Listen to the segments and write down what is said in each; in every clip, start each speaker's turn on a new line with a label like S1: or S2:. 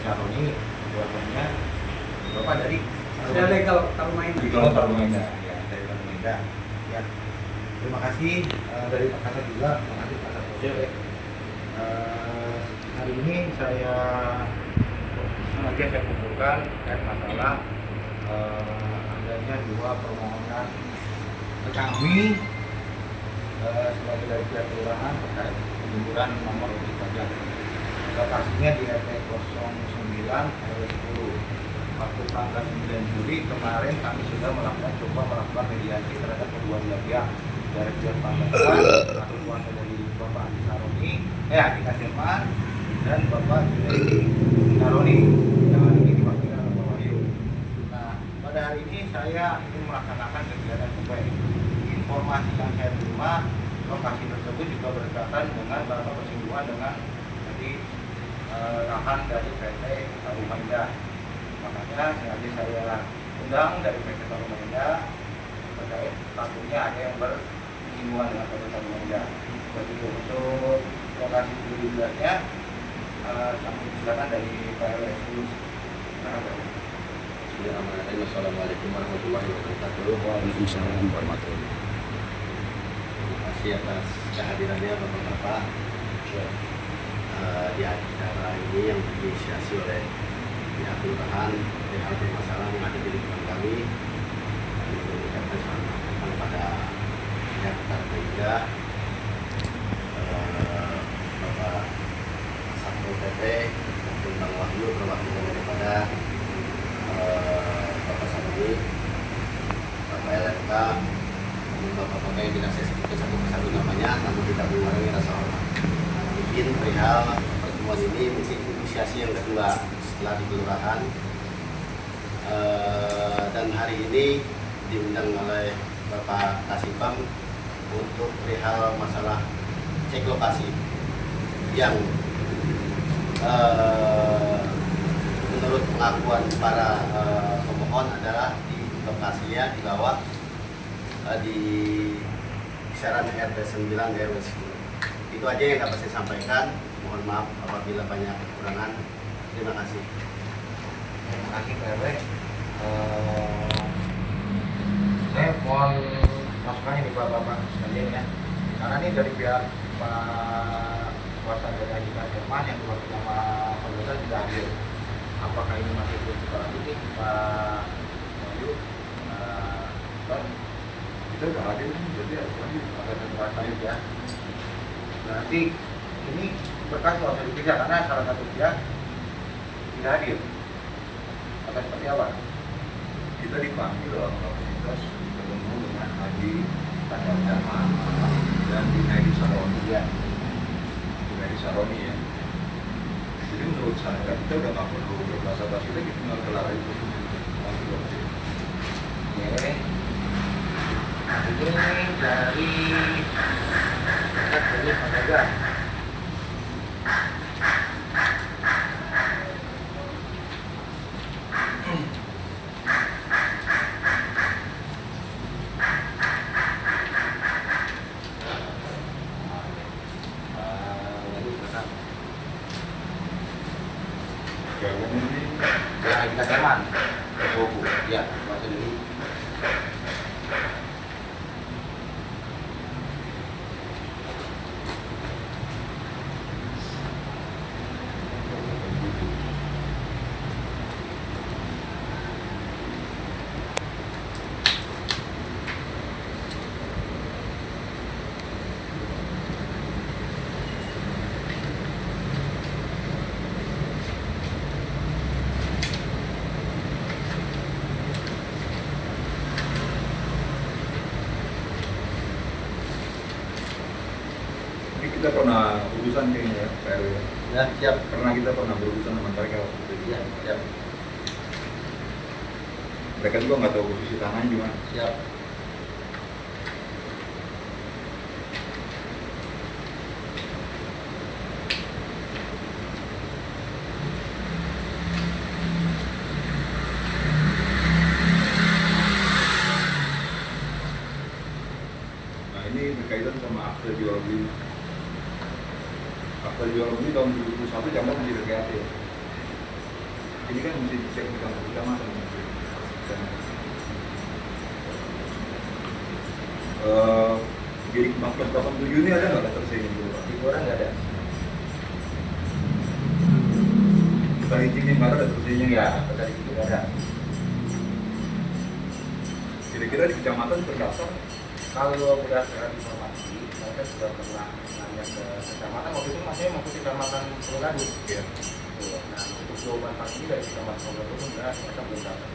S1: Saroni, keluarganya bapak dari
S2: saya legal Tarumainda.
S1: Legal Tarumainda, ya dari Tarumainda. Ya, terima kasih dari Pak Kasat juga, terima kasih Pak Kasat Project. Hari ini saya kumpulkan terkait masalah adanya dua permohonan ke kami sebagai dari pihak kelurahan terkait pengunduran nomor urut pajak. Lokasinya di RT 09 RW 10. Waktu tanggal 9 Juli kemarin kami sudah melakukan mediasi terhadap kedua belah pihak, dari pihak Pangkalan atau kuasa dari Bapak Andi Saroni, Andi Kaseman, dan Bapak Junaidi Saroni yang hari ini diwakilkan oleh Pak Wahyu. Nah, pada hari ini saya ingin melaksanakan kegiatan sesuai informasi yang saya terima. Lokasi tersebut juga berdekatan dengan beberapa persinggungan dengan jadi lahan dari PT Tarumainda. Makanya sengaja saya undang dari PT Tarumainda terkait takutnya ada yang bersinggungan dengan PT Tarumainda. Begitu untuk lokasi tujuannya kami silakan dari Pak RW.
S3: Assalamualaikum warahmatullahi wabarakatuh.
S2: Waalaikumsalam warahmatullahi wabarakatuh.
S3: Terima kasih atas kehadirannya Bapak-Bapak di acara ini yang diinisiasi oleh pihak kelurahan perihal permasalahan yang ada di lingkungan kami. Kami mengucapkan selamat datang pada pihak Tarumainda, Bapak Satpol PP, dan Bang Wahyu perwakilan daripada Bapak Saroni, Bapak LMK, Bapak-bapak yang tidak saya sebutkan satu persatu namanya, namun tidak mengurangi rasa hormat. Mungkin perihal pertemuan ini mungkin inisiasi yang kedua setelah di kelurahan, dan hari ini diundang oleh Bapak Kasipam untuk perihal masalah cek lokasi yang menurut pengakuan para pemohon adalah di lokasinya di bawah di kisaran RT 9 RW 10. Itu aja yang dapat saya sampaikan. Mohon maaf apabila banyak kekurangan. Terima kasih.
S1: Terima kasih Pak RW. Saya mohon masukannya nih Bapak sekalian ya. Karena ini dari pihak Pak kuasa dari Haji Kaseman yang diwakili sama pemerintah tidak hadir. Apakah ini masih perlu kita lanjuti Pak Wahyu? Itu udah hadir, jadi harus lanjut ada ya. Nanti ini berkas nggak usah diperiksa karena salah satu pihak tidak hadir. Atau seperti apa?
S4: Kita dipanggil oleh kapasitas ketemu dengan Haji Kaseman dan Junaidi Saroni.
S1: Iya.
S4: Junaidi Saroni ya. Jadi menurut saya kita udah nggak perlu berbahasa-bahasa, kita tinggal kelar itu.
S1: Oke. Ini dari Pak Gaga.
S4: Jangan ini
S1: Ya, kita teman. Ya, bahasa dulu.
S4: kita pernah urusan kayaknya ya, Pak RW.
S3: Ya, siap.
S4: Karena kita pernah berurusan sama mereka waktu itu.
S3: Ya, siap.
S4: Mereka juga nggak tahu posisi tanahnya gimana.
S3: Siap.
S4: Nah ini berkaitan sama akte jual beli. Akte jual beli tahun 2021 Jamban masih PKT ya. Ini kan mesti dicek di kantor kecamatan. Jadi 1487 ini ada nggak letter C-nya dulu Pak?
S1: Di orang nggak ada.
S4: Kita izinnya nggak ada letter C-nya.
S1: Iya, dari itu nggak ada.
S4: Kira-kira di kecamatan terdaftar?
S1: Kalau berdasarkan informasi, mereka sudah pernah nanya ke kecamatan. Waktu itu masih mau ke kecamatan Pulau
S4: Iya.
S1: Nah, untuk jawaban pagi ini dari kecamatan Pulau benar mereka belum dapat.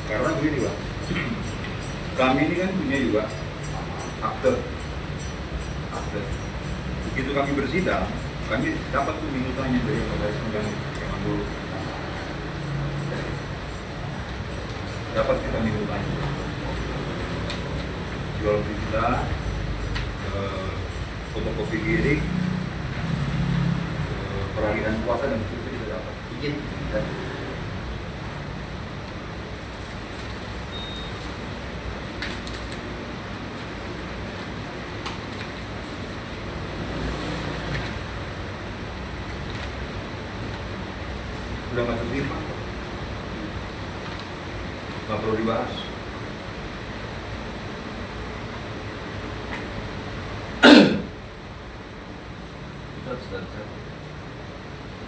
S4: Karena begini Pak, kami ini kan punya juga akte. Begitu kami bersidang, kami dapat tuh minutanya dari Kapolres Medan yang dulu. Dapat kita minutanya. Jual beli kita, fotokopi giring, peralihan kuasa dan seterusnya kita dapat.
S1: Izin.
S4: Udah nggak terima, nggak perlu dibahas.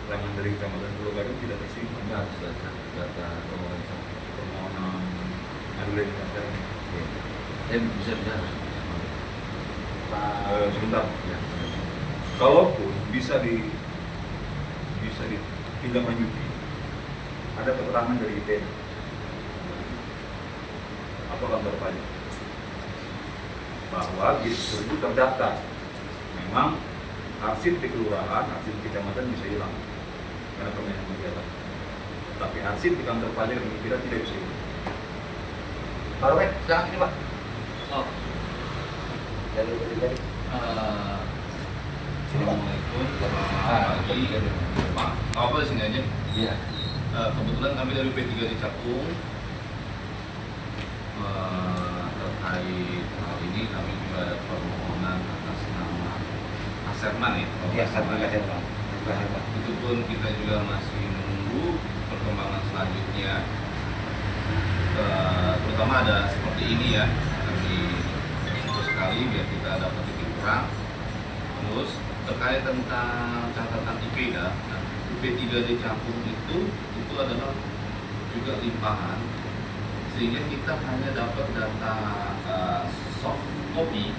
S4: Keterangan dari Kecamatan Pulau Gadung tidak tersimpan.
S2: data
S4: Permohonan Adlen Kasar.
S2: bisa bicara.
S4: Sebentar.
S2: Ya.
S4: Kalaupun bisa ditindaklanjuti, ada keterangan dari IPN atau kantor pajak bahwa gitu itu terdaftar. Memang arsip di kelurahan, arsip di kecamatan bisa hilang karena permainan kegiatan. Tapi arsip di kantor pajak kami kira tidak bisa hilang.
S1: Pak Robert, silakan ini Pak.
S2: Oh,
S1: Dari tadi.
S5: Assalamualaikum warahmatullahi wabarakatuh. Pak, apa di sini aja?
S2: iya.
S5: Kebetulan kami dari P3 di Cakung terkait hal ini kami juga ada permohonan atas nama Aserman ya.
S1: Iya, satu kasih Pak.
S5: Itu pun kita juga masih menunggu perkembangan selanjutnya. Terutama ada seperti ini ya, kami bersyukur sekali biar kita dapat titik terang. Terus terkait tentang catatan IPDA, nah, IP3D Cakung itu adalah juga limpahan, sehingga kita hanya dapat data soft copy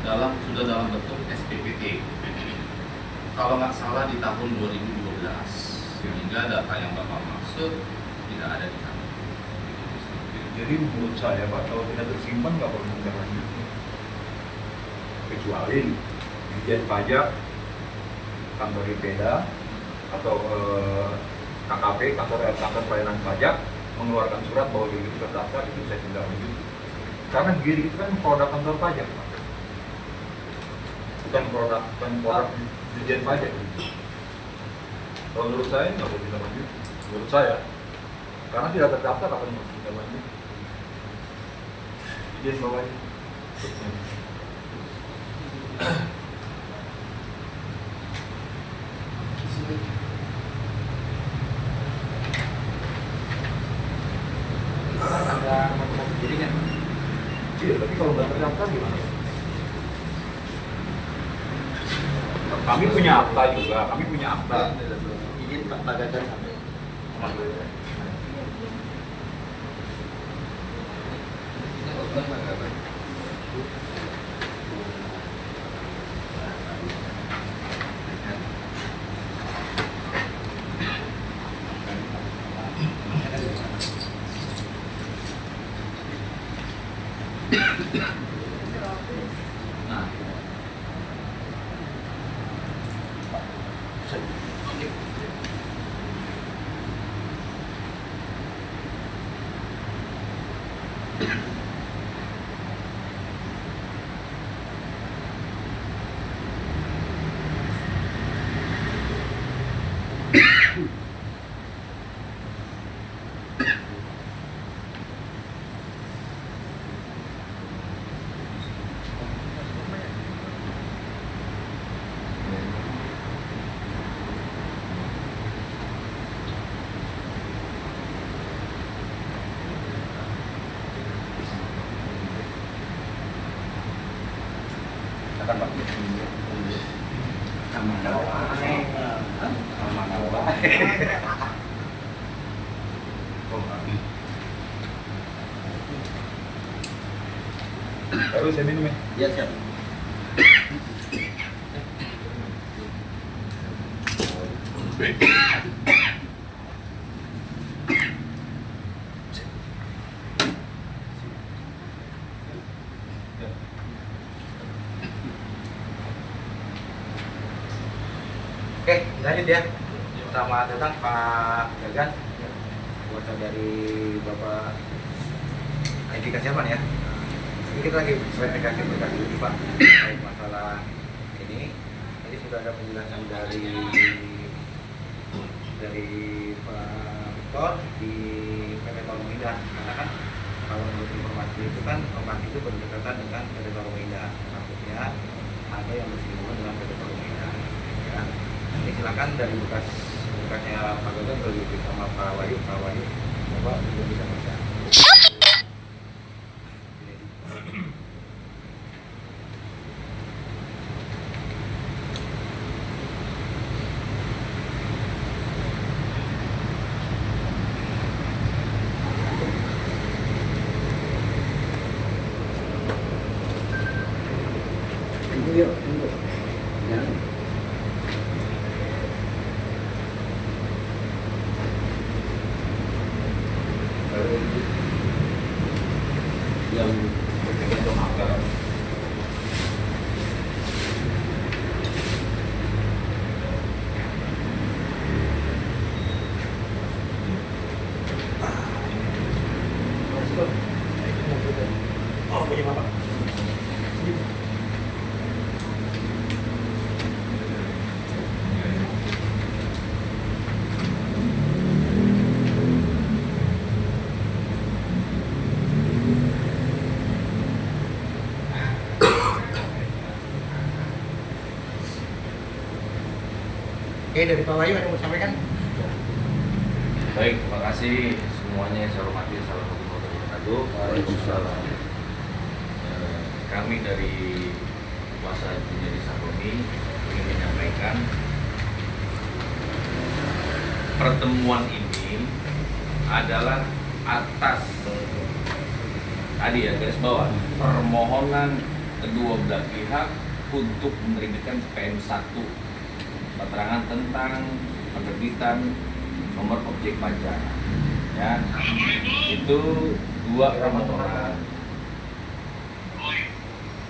S5: sudah dalam bentuk SPPT. Kalau nggak salah di tahun 2012, sehingga data yang bakal masuk tidak ada di sana.
S4: Jadi menurut saya Pak, kalau tidak tersimpan nggak perlu ditindaklanjuti. Kecuali Dirjen Pajak, kantor IPDA, atau KKP, kantor pelayanan pajak, mengeluarkan surat bahwa diri itu terdaftar, itu saya tindaklanjuti. Karena diri itu kan produk kantor pajak Pak. Bukan produk Dirjen Pajak. Kalau menurut saya nggak perlu ditindaklanjuti. Menurut saya, karena tidak terdaftar akan ditindaklanjuti. Izin bawahnya.
S1: Ada fotokopi giringan.
S4: Iya, tapi kalau nggak terdaftar gimana? Kami punya akta juga, kami punya akta.
S3: Izin Pak Gagan sampai.
S5: Nah,
S4: Silakan Pak. Baru saya minum ya.
S3: Ya siap.
S1: Oke, lanjut ya. Selamat datang Pak Gagan. Kuasa dari Bapak ID Kasyaman ya. Ini kita lagi verifikasi berkali dulu Pak terkait masalah ini. Jadi sudah ada penjelasan dari Pak Victor di PT Tolong Indah. Karena kan kalau menurut informasi itu kan lokasi itu berdekatan dengan PT Tolong Indah. Maksudnya ada yang bersinggungan dengan PT Tolong Indah. Ya. Ini silakan dari bekasnya Pak Gagan berbicara sama Pak Wahyu, Bapak sudah bisa baca.
S4: Yang berkaitan anggaran.
S1: Oh, punya Bapak. Oke, dari Pak Wahyu ada yang mau sampaikan?
S2: Baik, terima kasih semuanya yang saya hormati. Assalamualaikum warahmatullahi wabarakatuh.
S4: Waalaikumsalam.
S2: Kami dari kuasa Junedi Sahroni ingin menyampaikan pertemuan ini adalah atas tadi ya garis bawah permohonan kedua belah pihak untuk menerbitkan PM1 keterangan tentang penerbitan nomor objek pajak ya itu dua permohonan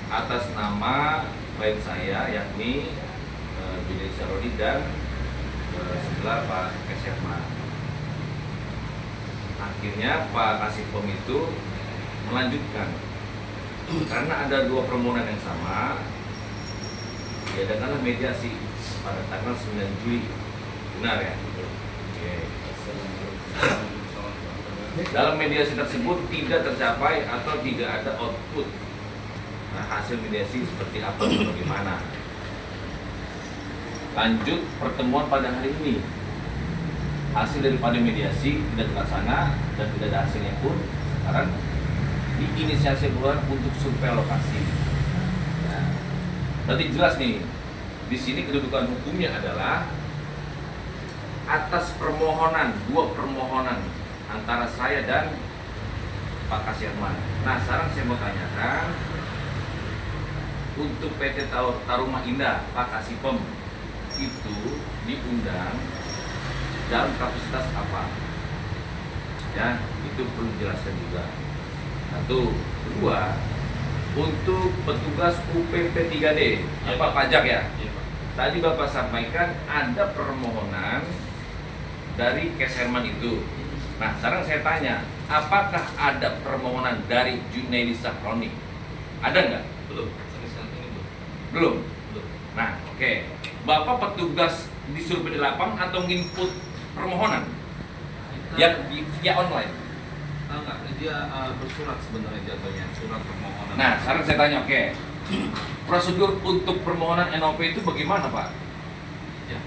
S2: atas nama klien saya yakni Junedi Sahroni dan sebelah Pak Kasyaman. Akhirnya Pak Kasipom itu melanjutkan karena ada dua permohonan yang sama diadakanlah mediasi pada tanggal 9 Juli. Benar ya? Oke. Dalam mediasi tersebut tidak tercapai atau tidak ada output. Nah, hasil mediasi seperti apa dan bagaimana? Lanjut pertemuan pada hari ini. Hasil daripada mediasi tidak terlaksana dan tidak ada hasilnya pun sekarang diinisiasi keluar untuk survei lokasi. Nah, berarti jelas nih, di sini kedudukan hukumnya adalah atas permohonan, dua permohonan antara saya dan Pak Kasyaman. Nah, sekarang saya mau tanyakan untuk PT Tarumah Indah, Pak Kasipom itu diundang dalam kapasitas apa? Ya, itu perlu dijelaskan juga. Satu, kedua, untuk petugas UPP 3D,
S5: Ya,
S2: apa pajak ya?
S5: Iya, Pak.
S2: Tadi Bapak sampaikan ada permohonan dari Kasyaman itu. Nah, sekarang saya tanya, apakah ada permohonan dari Junedi Sahroni? Ada nggak?
S5: Belum. Sampai saat ini belum.
S2: Belum.
S5: Belum.
S2: Nah, oke. Bapak petugas disuruh di lapang atau nginput permohonan yang via online?
S5: Enggak, dia bersurat sebenarnya jatuhnya, surat permohonan.
S2: Nah, sekarang saya tanya, oke. Prosedur untuk permohonan NOP itu bagaimana, Pak?
S5: Ya,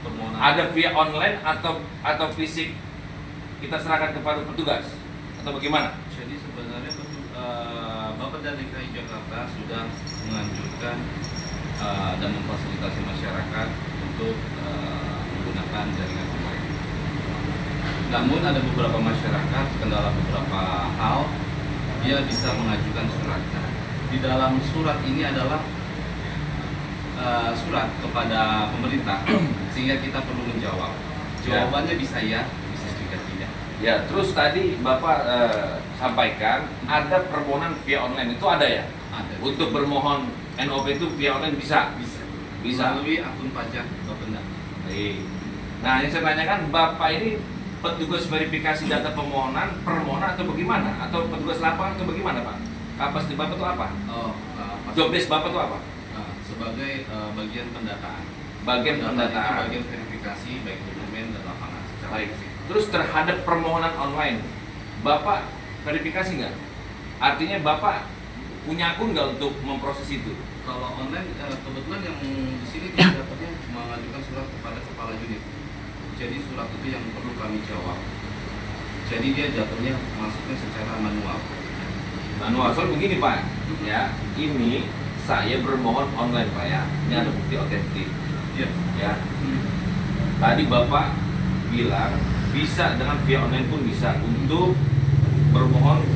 S5: permohonan.
S2: Ada via online atau fisik kita serahkan kepada petugas atau bagaimana?
S5: Jadi sebenarnya Bapak Pemda DKI Jakarta sudah menganjurkan dan memfasilitasi masyarakat untuk menggunakan jaringan online. Namun ada beberapa masyarakat kendala beberapa hal, dia bisa mengajukan surat. Di dalam surat ini adalah surat kepada pemerintah, sehingga kita perlu menjawab. Jawabannya bisa ya, bisa juga tidak.
S2: Ya, terus tadi Bapak sampaikan ada permohonan via online, itu ada ya?
S5: Ada.
S2: Untuk bermohon NOP itu via online bisa? Bisa.
S5: Melalui akun pajak Bapenda.
S2: Baik. Nah, yang saya tanyakan, Bapak ini petugas verifikasi data permohonan atau bagaimana? Atau petugas lapangan atau bagaimana, Pak? Kapasitas Bapak itu apa? Job desk Bapak itu apa?
S5: Sebagai bagian pendataan.
S2: Bagian
S5: Itu
S2: pendataan.
S5: bagian verifikasi baik dokumen dan lapangan secara
S2: Baik.
S5: fisik.
S2: Terus terhadap permohonan online, Bapak verifikasi nggak? Artinya Bapak punya akun nggak untuk memproses itu?
S5: Kalau online kebetulan yang di sini kita dapatnya mengajukan surat kepada kepala unit. Jadi surat itu yang perlu kami jawab. Jadi dia jatuhnya masuknya secara manual.
S2: Manual, soal begini Pak, ya, ini saya bermohon online Pak ya, ini ada bukti otentik,
S5: Iya.
S2: ya. Tadi Bapak bilang bisa dengan via online pun bisa untuk bermohon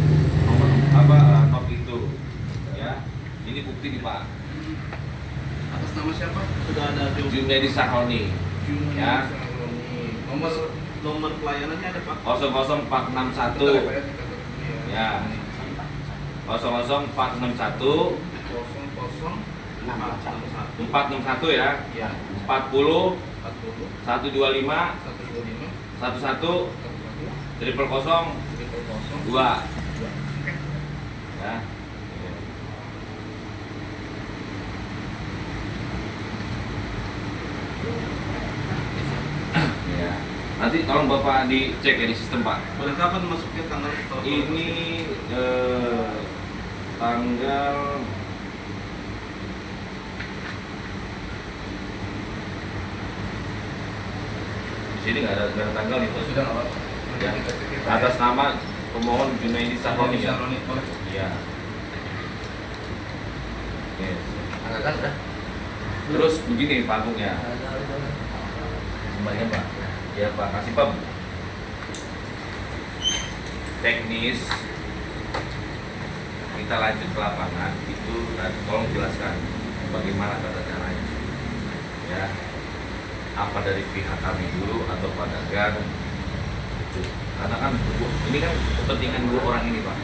S2: NOP itu, ya. Ini bukti nih Pak.
S5: Atas nama siapa? Sudah ada
S2: Junaidi Sahroni, ya.
S5: Nomor pelayanannya ada Pak.
S2: 00461, ya. 00461 461 ya.
S5: Ya.
S2: 40
S5: 40
S2: 125
S5: 125
S2: 11 000 2 ya. Ya. Nanti tolong Bapak dicek ya di sistem Pak.
S5: Boleh kapan masuknya tanggal?
S2: Ini tanggal di sini nggak ada tanggal itu.
S5: Sudah nggak apa-apa.
S2: Ya.
S5: Kita cek ya, Pak.
S2: Atas nama pemohon Junaidi Sahroni ya.
S5: Sahroni, boleh.
S2: Iya. Oke.
S6: Angkat udah.
S2: Terus begini Pak Agung ya. Semuanya Pak. Ya Pak, kasih Pak. Teknis kita lanjut ke lapangan itu tolong jelaskan bagaimana tata caranya. Ya. Apa dari pihak kami dulu atau Pak Dagang. Karena kan ini kan kepentingan dua orang ini Pak.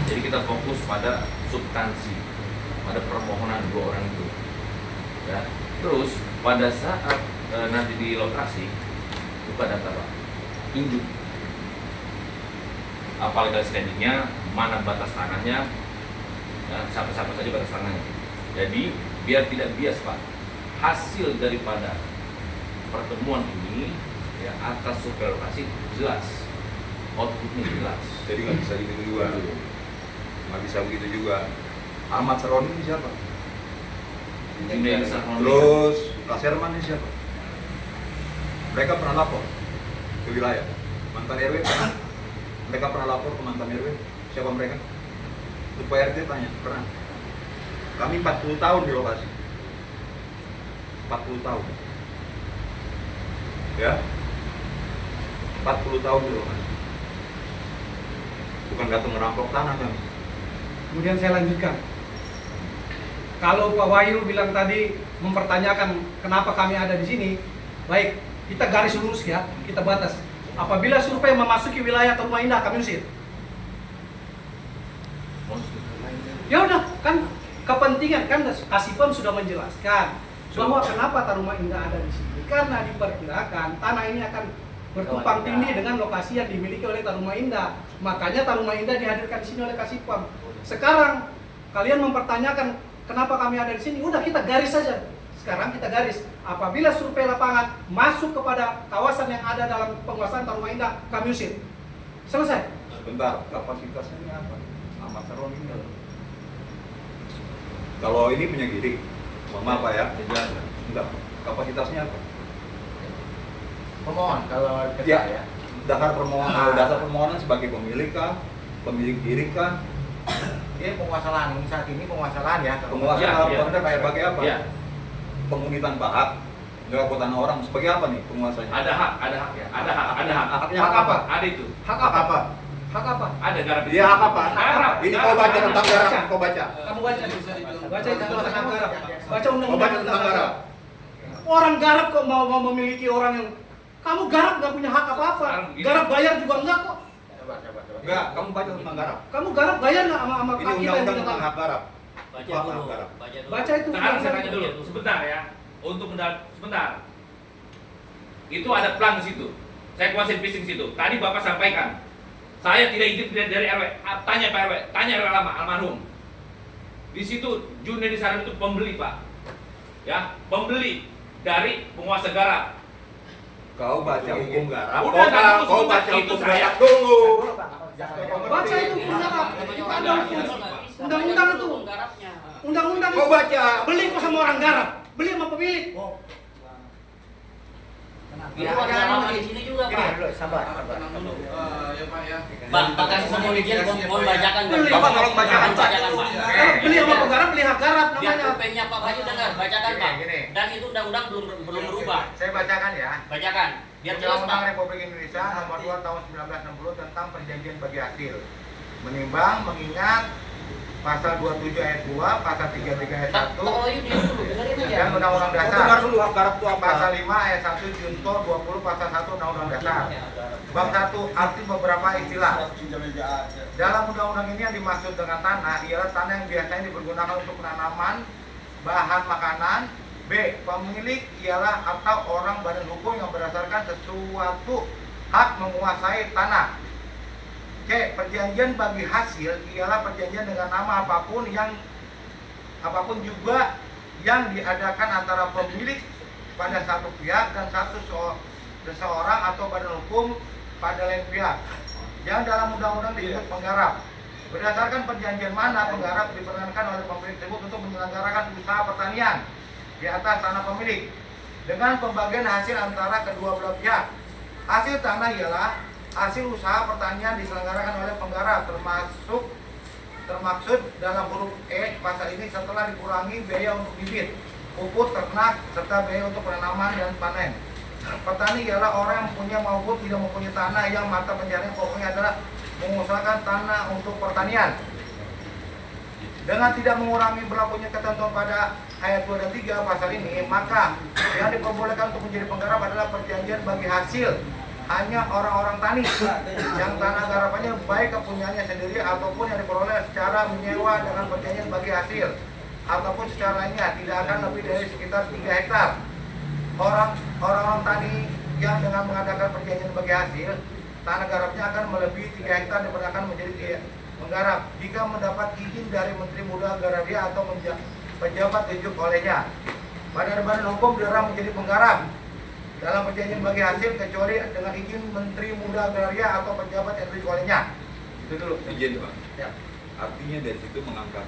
S2: Jadi kita fokus pada substansi, pada permohonan dua orang itu. Ya. Terus pada saat nanti di lokasi buka data Pak, tunjuk apa legal standingnya, mana batas tanahnya, ya, siapa-siapa saja batas tanahnya. Jadi biar tidak bias Pak, hasil daripada pertemuan ini ya atas survei lokasi jelas, outputnya jelas.
S4: Jadi nggak bisa gitu juga, nggak bisa begitu juga. Ahmad Sahroni ini siapa?
S2: Junaidi Sahroni.
S4: Terus Kak Serman ini siapa? Mereka pernah lapor ke wilayah mantan RW pernah. Mereka pernah lapor ke mantan RW. Siapa mereka? Supaya RT tanya, pernah. Kami 40 tahun di lokasi. 40 tahun. Ya. 40 tahun di lokasi. Bukan datang merampok tanah kami.
S7: Kemudian saya lanjutkan. Kalau Pak Wahyu bilang tadi mempertanyakan kenapa kami ada di sini, baik, kita garis lurus ya, kita batas. Apabila survei memasuki wilayah Rumah Indah, kami usir. Ya udah, kan kepentingan kan Kasipam sudah menjelaskan bahwa kenapa Rumah Indah ada di sini. Karena diperkirakan tanah ini akan bertumpang tindih dengan lokasi yang dimiliki oleh Rumah Indah. Makanya Rumah Indah dihadirkan di sini oleh Kasipam. Sekarang kalian mempertanyakan kenapa kami ada di sini. Udah kita garis saja. Sekarang kita garis. Apabila survei lapangan masuk kepada kawasan yang ada dalam penguasaan Rumah Indah, kami usir. Selesai.
S4: Sebentar, kapasitasnya ini apa? Ahmad Sahroni ini apa? Kalau ini penyidik, mohon maaf Pak ya. Enggak, kapasitasnya apa?
S6: Pemohon kalau kita
S4: Ya,
S6: ya.
S4: dasar permohonan sebagai pemilik kah? Pemilik diri kah?
S1: Dia penguasa lahan, saat ini penguasa lahan ya.
S4: Penguasa
S2: Iya,
S4: dalam
S2: iya.
S4: konteks kayak pakai apa?
S2: Iya.
S4: Penghuni tanpa hak, nggak tanah orang. Sebagai apa nih penguasanya?
S2: Ada hak ya. Ada hak.
S4: Haknya
S7: Hak apa?
S2: Ada itu.
S7: Hak
S1: Hak
S7: apa?
S1: apa?
S7: Hak apa?
S2: Ada garap.
S4: Dia hak apa?
S2: Garap.
S4: Ini kau baca tentang garap, kau baca.
S7: Kamu baca itu tentang garap. Baca
S4: Kau
S7: undang-undang
S4: baca tentang garap.
S7: Orang garap kok mau memiliki orang yang kamu garap nggak punya hak apa-apa.
S2: Sekarang begini.
S7: Garap bayar juga enggak kok.
S1: Coba.
S4: Enggak, kamu baca tentang garap.
S7: Kamu garap bayar nggak sama
S4: Ini
S7: kaki yang
S4: undang-undang
S7: punya
S4: tentang
S7: tanah?
S4: hak garap.
S6: Baca
S4: Hak
S6: dulu.
S4: garap.
S7: Baca itu.
S2: Sekarang saya tanya dulu, sebentar ya. Untuk sebentar. Itu ada plan di situ. Saya kuasain pising situ. Tadi Bapak sampaikan, saya tidak izin dari RW. Tanya Pak RW, tanya RW lama almarhum. Di situ Junedi Saran itu pembeli, Pak. Ya, pembeli dari penguasa garap.
S4: Kau baca hukum garap.
S2: Udah, tunggu
S4: Kau
S2: sebentar.
S4: baca
S2: Itu
S4: hukum
S2: saya.
S4: garap dulu.
S7: Baca itu garap. Ada hukum. Undang-undang itu. Undang-undang
S4: Kau
S7: itu.
S4: baca.
S7: Beli kok sama orang garap. Beli sama pemilik.
S6: Itu ada halaman di sini juga, Pak.
S1: Sabar.
S5: Ya Pak ya.
S6: Pak kasih sama izin, mohon bacakan.
S7: Beli.
S4: Bapak tolong bacakan, Pak.
S6: Bacakan, Pak.
S7: Beli sama penggarap, beli hak garap
S6: Biar
S7: namanya.
S6: pulpennya Pak Bayu dengar, bacakan, Pak.
S1: Gini.
S6: Dan itu undang-undang belum berubah.
S1: Saya bacakan ya.
S6: Bacakan. Biar jelas,
S1: Undang-Undang
S6: Pak.
S1: Republik Indonesia Nomor 2 Tahun 1960 tentang perjanjian bagi hasil. Menimbang, mengingat pasal 27 ayat 2, pasal 33 ayat 1,
S6: Oh, ini dulu, dengerin aja.
S1: dan Undang-Undang
S4: Kau dengar
S1: Dasar.
S4: dulu hak garap itu apa?
S1: Pasal 5 ayat 1 Junto 20 pasal 1 Undang-Undang Dasar. Bab 1 arti beberapa istilah. Dalam undang-undang ini yang dimaksud dengan tanah ialah tanah yang biasanya dipergunakan untuk penanaman bahan makanan. B. Pemilik ialah atau orang badan hukum yang berdasarkan sesuatu hak menguasai tanah. C. Perjanjian bagi hasil ialah perjanjian dengan nama apapun juga yang diadakan antara pemilik pada satu pihak dan seseorang atau badan hukum pada lain pihak yang dalam undang-undang disebut penggarap. Berdasarkan perjanjian mana penggarap diperkenankan oleh pemilik tersebut untuk menyelenggarakan usaha pertanian di atas tanah pemilik dengan pembagian hasil antara kedua belah pihak. Hasil tanah ialah hasil usaha pertanian diselenggarakan oleh penggarap termaksud dalam huruf E pasal ini setelah dikurangi biaya untuk bibit, pupuk, ternak, serta biaya untuk penanaman dan panen. Petani ialah orang yang mempunyai maupun tidak mempunyai tanah yang mata pencaharian pokoknya adalah mengusahakan tanah untuk pertanian. Dengan tidak mengurangi berlakunya ketentuan pada ayat 2 dan 3 pasal ini, maka yang diperbolehkan untuk menjadi penggarap adalah perjanjian bagi hasil hanya orang-orang tani yang tanah garapannya baik kepunyaannya sendiri ataupun yang diperoleh secara menyewa dengan perjanjian bagi hasil ataupun secara lainnya tidak akan lebih dari sekitar 3 hektar. Orang-orang tani yang dengan mengadakan perjanjian bagi hasil tanah garapnya akan melebihi 3 hektar diperbolehkan menjadi penggarap jika mendapat izin dari Menteri Muda Agraria atau pejabat ditunjuk olehnya. Pada badan hukum dilarang menjadi penggarap dalam perjanjian bagi hasil kecuali dengan izin Menteri Muda Agraria atau pejabat yang ditunjuk olehnya. Itu dulu.
S4: Izin, Pak.
S1: Ya.
S4: Artinya dari situ menganggap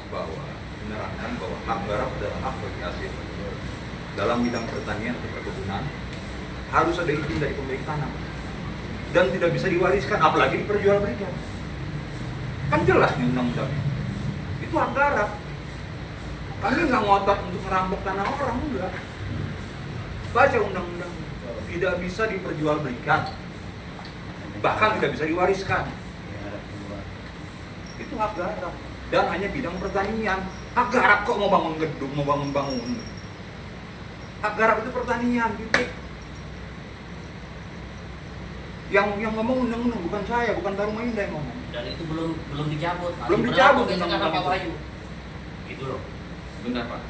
S4: bahwa menerangkan bahwa hak garap adalah hak bagi hasil. Dalam bidang pertanian atau perkebunan harus ada izin dari pemilik tanah dan tidak bisa diwariskan, apalagi diperjualbelikan. Kan jelas nih undang-undang itu hak garap. Kami nggak ngotot untuk merampok tanah orang, enggak. Baca undang-undang, tidak bisa diperjualbelikan, bahkan tidak bisa diwariskan. Itu hak garap dan hanya bidang pertanian. Hak garap kok mau bangun gedung, mau bangun. Hak garap itu pertanian, titik. Yang ngomong undang-undang bukan saya, bukan Taruma Indah yang ngomong.
S6: Dan itu belum dicabut. Masih
S4: Belum dicabut,
S6: berlaku, kata
S4: undang-undang
S6: Pak
S4: itu.
S6: Bayu. Gitu loh.
S2: Bentar Pak.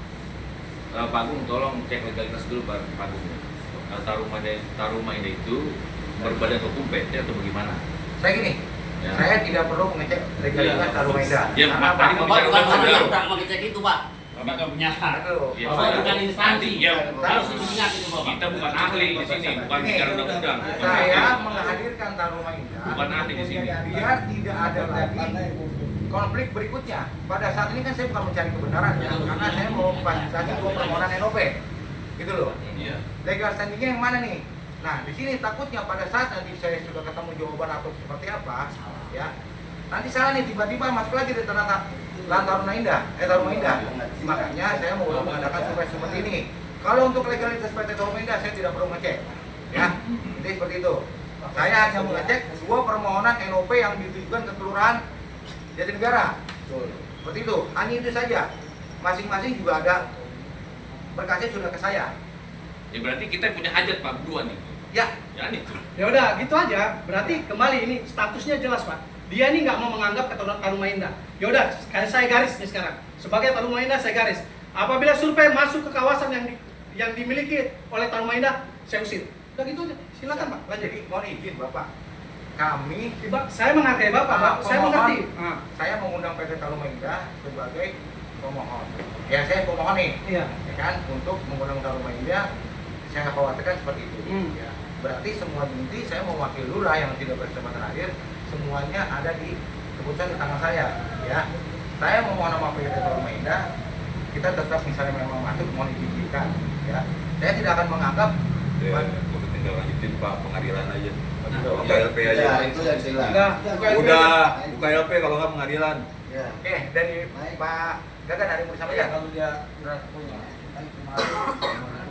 S2: Pak Agung tolong cek legalitas dulu Pak Agung. Taruma Indah itu berbadan hukum PT atau bagaimana?
S1: Saya gini,
S2: Ya.
S1: saya tidak perlu mengecek legalitas Taruma Indah.
S2: Ya,
S1: Karena
S2: Pak, tadi
S1: Pak,
S6: Bapak
S2: bicara
S6: bukan orang
S2: undang-undang.
S6: yang pernah mengecek itu, Pak.
S2: Bapak nggak punya hak.
S1: Aduh,
S2: Ya,
S6: Bapak
S2: saya-
S6: bukan instansi.
S2: Ya,
S6: Harus diingat itu, Bapak.
S2: kita bukan ahli di sini, bukan
S1: Ini,
S2: bicara undang-undang.
S1: saya menghadirkan Taruma Indah
S2: Bukan ahli di sini.
S1: biar tidak ada lagi konflik berikutnya. Pada saat ini kan saya bukan mencari kebenaran ya, karena saya mau memfasilitasi dua permohonan NOP, gitu loh.
S2: Iya.
S1: Legal standingnya yang mana nih? Nah, di sini takutnya pada saat nanti saya sudah ketemu jawaban atau seperti apa, ya, Nanti salah nih, tiba-tiba masuk lagi di lahan Taruna Indah, Taruma Indah. Makanya saya mau mengadakan survei seperti ini. Kalau untuk legalitas PT Taruma Indah saya tidak perlu ngecek, ya. Jadi seperti itu. Saya hanya mengecek dua permohonan NOP yang ditujukan ke Kelurahan Jatinegara. Seperti itu, hanya itu saja. Masing-masing juga ada berkasnya sudah ke saya.
S2: Ya berarti kita punya hajat Pak berdua nih.
S1: Ya,
S2: Ya itu.
S7: Ya udah, gitu aja. Berarti kembali ini statusnya jelas, Pak. Dia ini nggak mau menganggap Taruma Indah. Ya udah, saya garis nih sekarang. Sebagai Taruma Indah saya garis. Apabila survei masuk ke kawasan yang dimiliki oleh Taruma Indah, saya usir. Udah gitu aja. Silakan, Pak. Lanjut.
S1: jadi mohon izin Bapak. Kami
S7: Saya menghargai Bapak, Pak. Saya mengerti.
S1: Saya mengundang PT Taruma Indah sebagai pemohon. Ya saya pemohon nih,
S7: Iya.
S1: ya kan, untuk mengundang Taruma Indah. Saya khawatirkan seperti itu. Ya. Berarti semua inti saya mewakili lurah yang tidak berkesempatan hadir, semuanya ada di keputusan di tangan saya. Ya, saya memohon nama PT Taruma Indah. Kita tetap misalnya memang masuk mohon diizinkan. Ya, saya tidak akan menganggap.
S4: Ya, udah tinggal lanjutin Pak, pengadilan aja.
S1: Betul.
S4: Buka LP aja.
S3: Ya, itu yang jelas.
S4: Udah, buka LP kalau nggak pengadilan.
S3: Ya.
S1: Dari Pak Gagan dari bersama ya.
S8: Kalau dia punya kan kemarin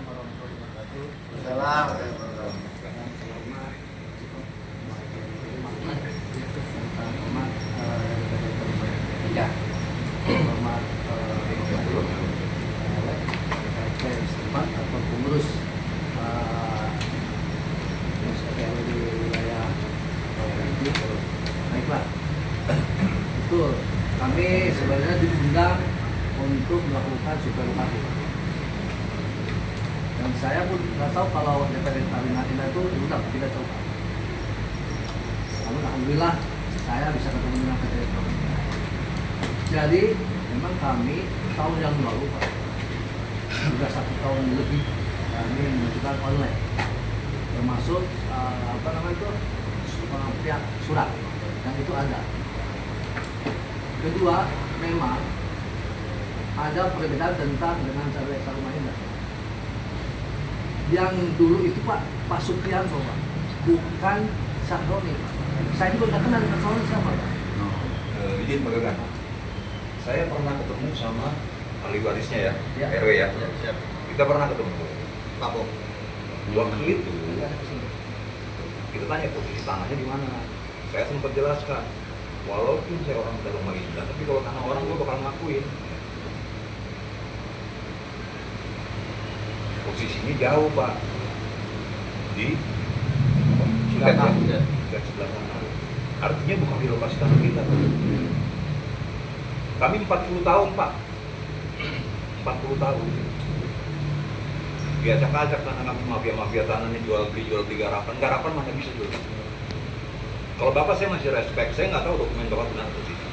S3: Salam.
S8: ya hormat setempat atau pengurus RW di wilayah ini. Baiklah, betul. Kami sebenarnya diundang untuk melakukan survei lokasi. Dan saya pun nggak tahu kalau DPD Taruna Indah itu diundang, tidak tahu. Namun alhamdulillah saya bisa ketemu dengan PT Taruna Indah. Jadi memang kami tahun yang lalu Pak, sudah 1 tahun lebih kami menunjukkan online, termasuk pihak surat, dan itu ada. Kedua, memang ada perbedaan tentang dengan cara Taruma Indah. Yang dulu itu Pak Supriyanto Pak, bukan Sahroni Pak. Saya juga nggak kenal dengan Sahroni siapa Pak.
S4: Izin Pak Gagan. Saya pernah ketemu sama ahli warisnya ya,
S8: Ya.
S4: RW ya.
S8: Ya, siap.
S4: Kita pernah ketemu.
S3: Papung.
S4: Waktu itu kita tanya posisi tanahnya di mana. Saya sempat jelaskan, walaupun saya orang Taruma Indah, tapi kalau tanah orang gue bakal ngakuin. Posisinya jauh Pak, di Sutet ya, Sutet sebelah sana. Artinya bukan di lokasi tanah kita Pak. Kami 40 tahun Pak, 40 tahun. Diacak-acak tanah kami, mafia-mafia tanahnya jual beli garapan mana bisa jual. Kalau Bapak saya masih respect, saya nggak tahu dokumen Bapak benar atau tidak.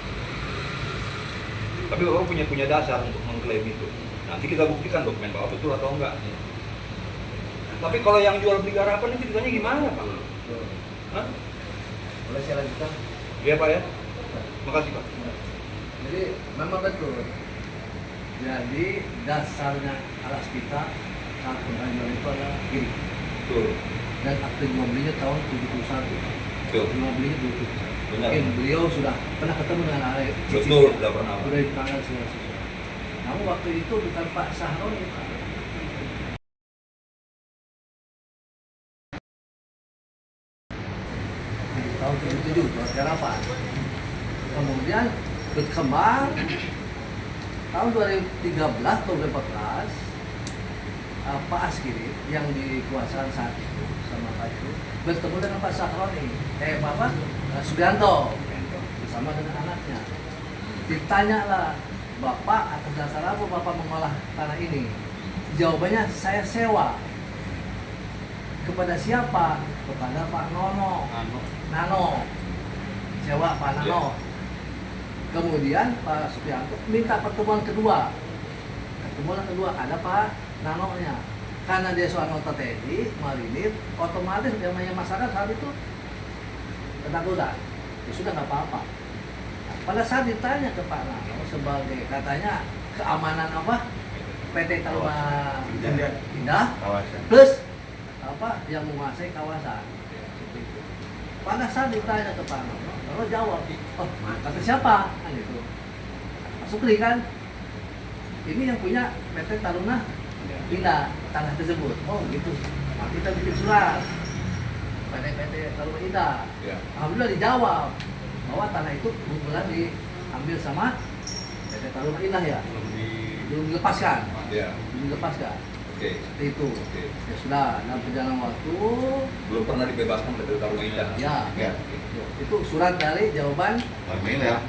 S4: Tapi Bapak punya dasar untuk mengklaim itu. Nanti kita buktikan dokumen Bapak betul atau enggak. Tapi kalau yang jual beli garapan itu ceritanya gimana Pak? Hah?
S8: Boleh saya lanjutkan?
S4: Iya Pak ya? Makasih Pak.
S8: Jadi memang betul. Jadi dasarnya alas kita saat pengajuan itu adalah kiri.
S4: Betul.
S8: Dan akte jual belinya tahun 71.
S4: Betul.
S8: Jual belinya 70.
S4: Benar.
S8: Mungkin beliau sudah pernah ketemu dengan Arek.
S4: Betul, sudah pernah.
S8: Sudah diterangkan segala sesuatu. Namun waktu itu bukan Pak Sahroni Pak. Di tahun 77 Tuan Garapan. Kemudian berkembang tahun 2013 atau 2014 Pak Askiri yang dikuasaan saat itu sama Pak itu bertemu dengan Pak Sahroni, Bapak Subianto bersama dengan anaknya. Ditanyalah, Bapak atas dasar apa Bapak mengolah tanah ini? Jawabannya, saya sewa. Kepada siapa? Kepada Pak Nano. Sewa Pak Nano. Kemudian Pak Subianto minta pertemuan kedua. Pertemuan kedua ada Pak Nano-nya. Karena dia soal nota TNI, marinir, otomatis namanya masyarakat saat itu ketakutan. Ya sudah nggak apa-apa. Nah, pada saat ditanya ke Pak Nano sebagai katanya keamanan apa PT Taruma Indah plus apa yang menguasai kawasan. Pada saat ditanya ke Pak Nano, Lalu jawab, oh kata siapa? Kan gitu. Pak Sukri kan, ini yang punya PT Taruna Indah tanah tersebut. Oh gitu. Nah, kita bikin surat PT Taruna Indah.
S4: Ya.
S8: Alhamdulillah dijawab bahwa tanah itu kebetulan diambil sama PT Taruna Indah ya. Belum dilepaskan.
S4: Ya.
S8: Belum dilepaskan.
S4: Oke.
S8: Seperti itu.
S4: Oke.
S8: Ya sudah, dalam perjalanan waktu
S4: Belum pernah dibebaskan dari Taruna Indah.
S8: ya,
S4: Ya.
S8: itu surat dari jawaban
S5: Alhamdulillah.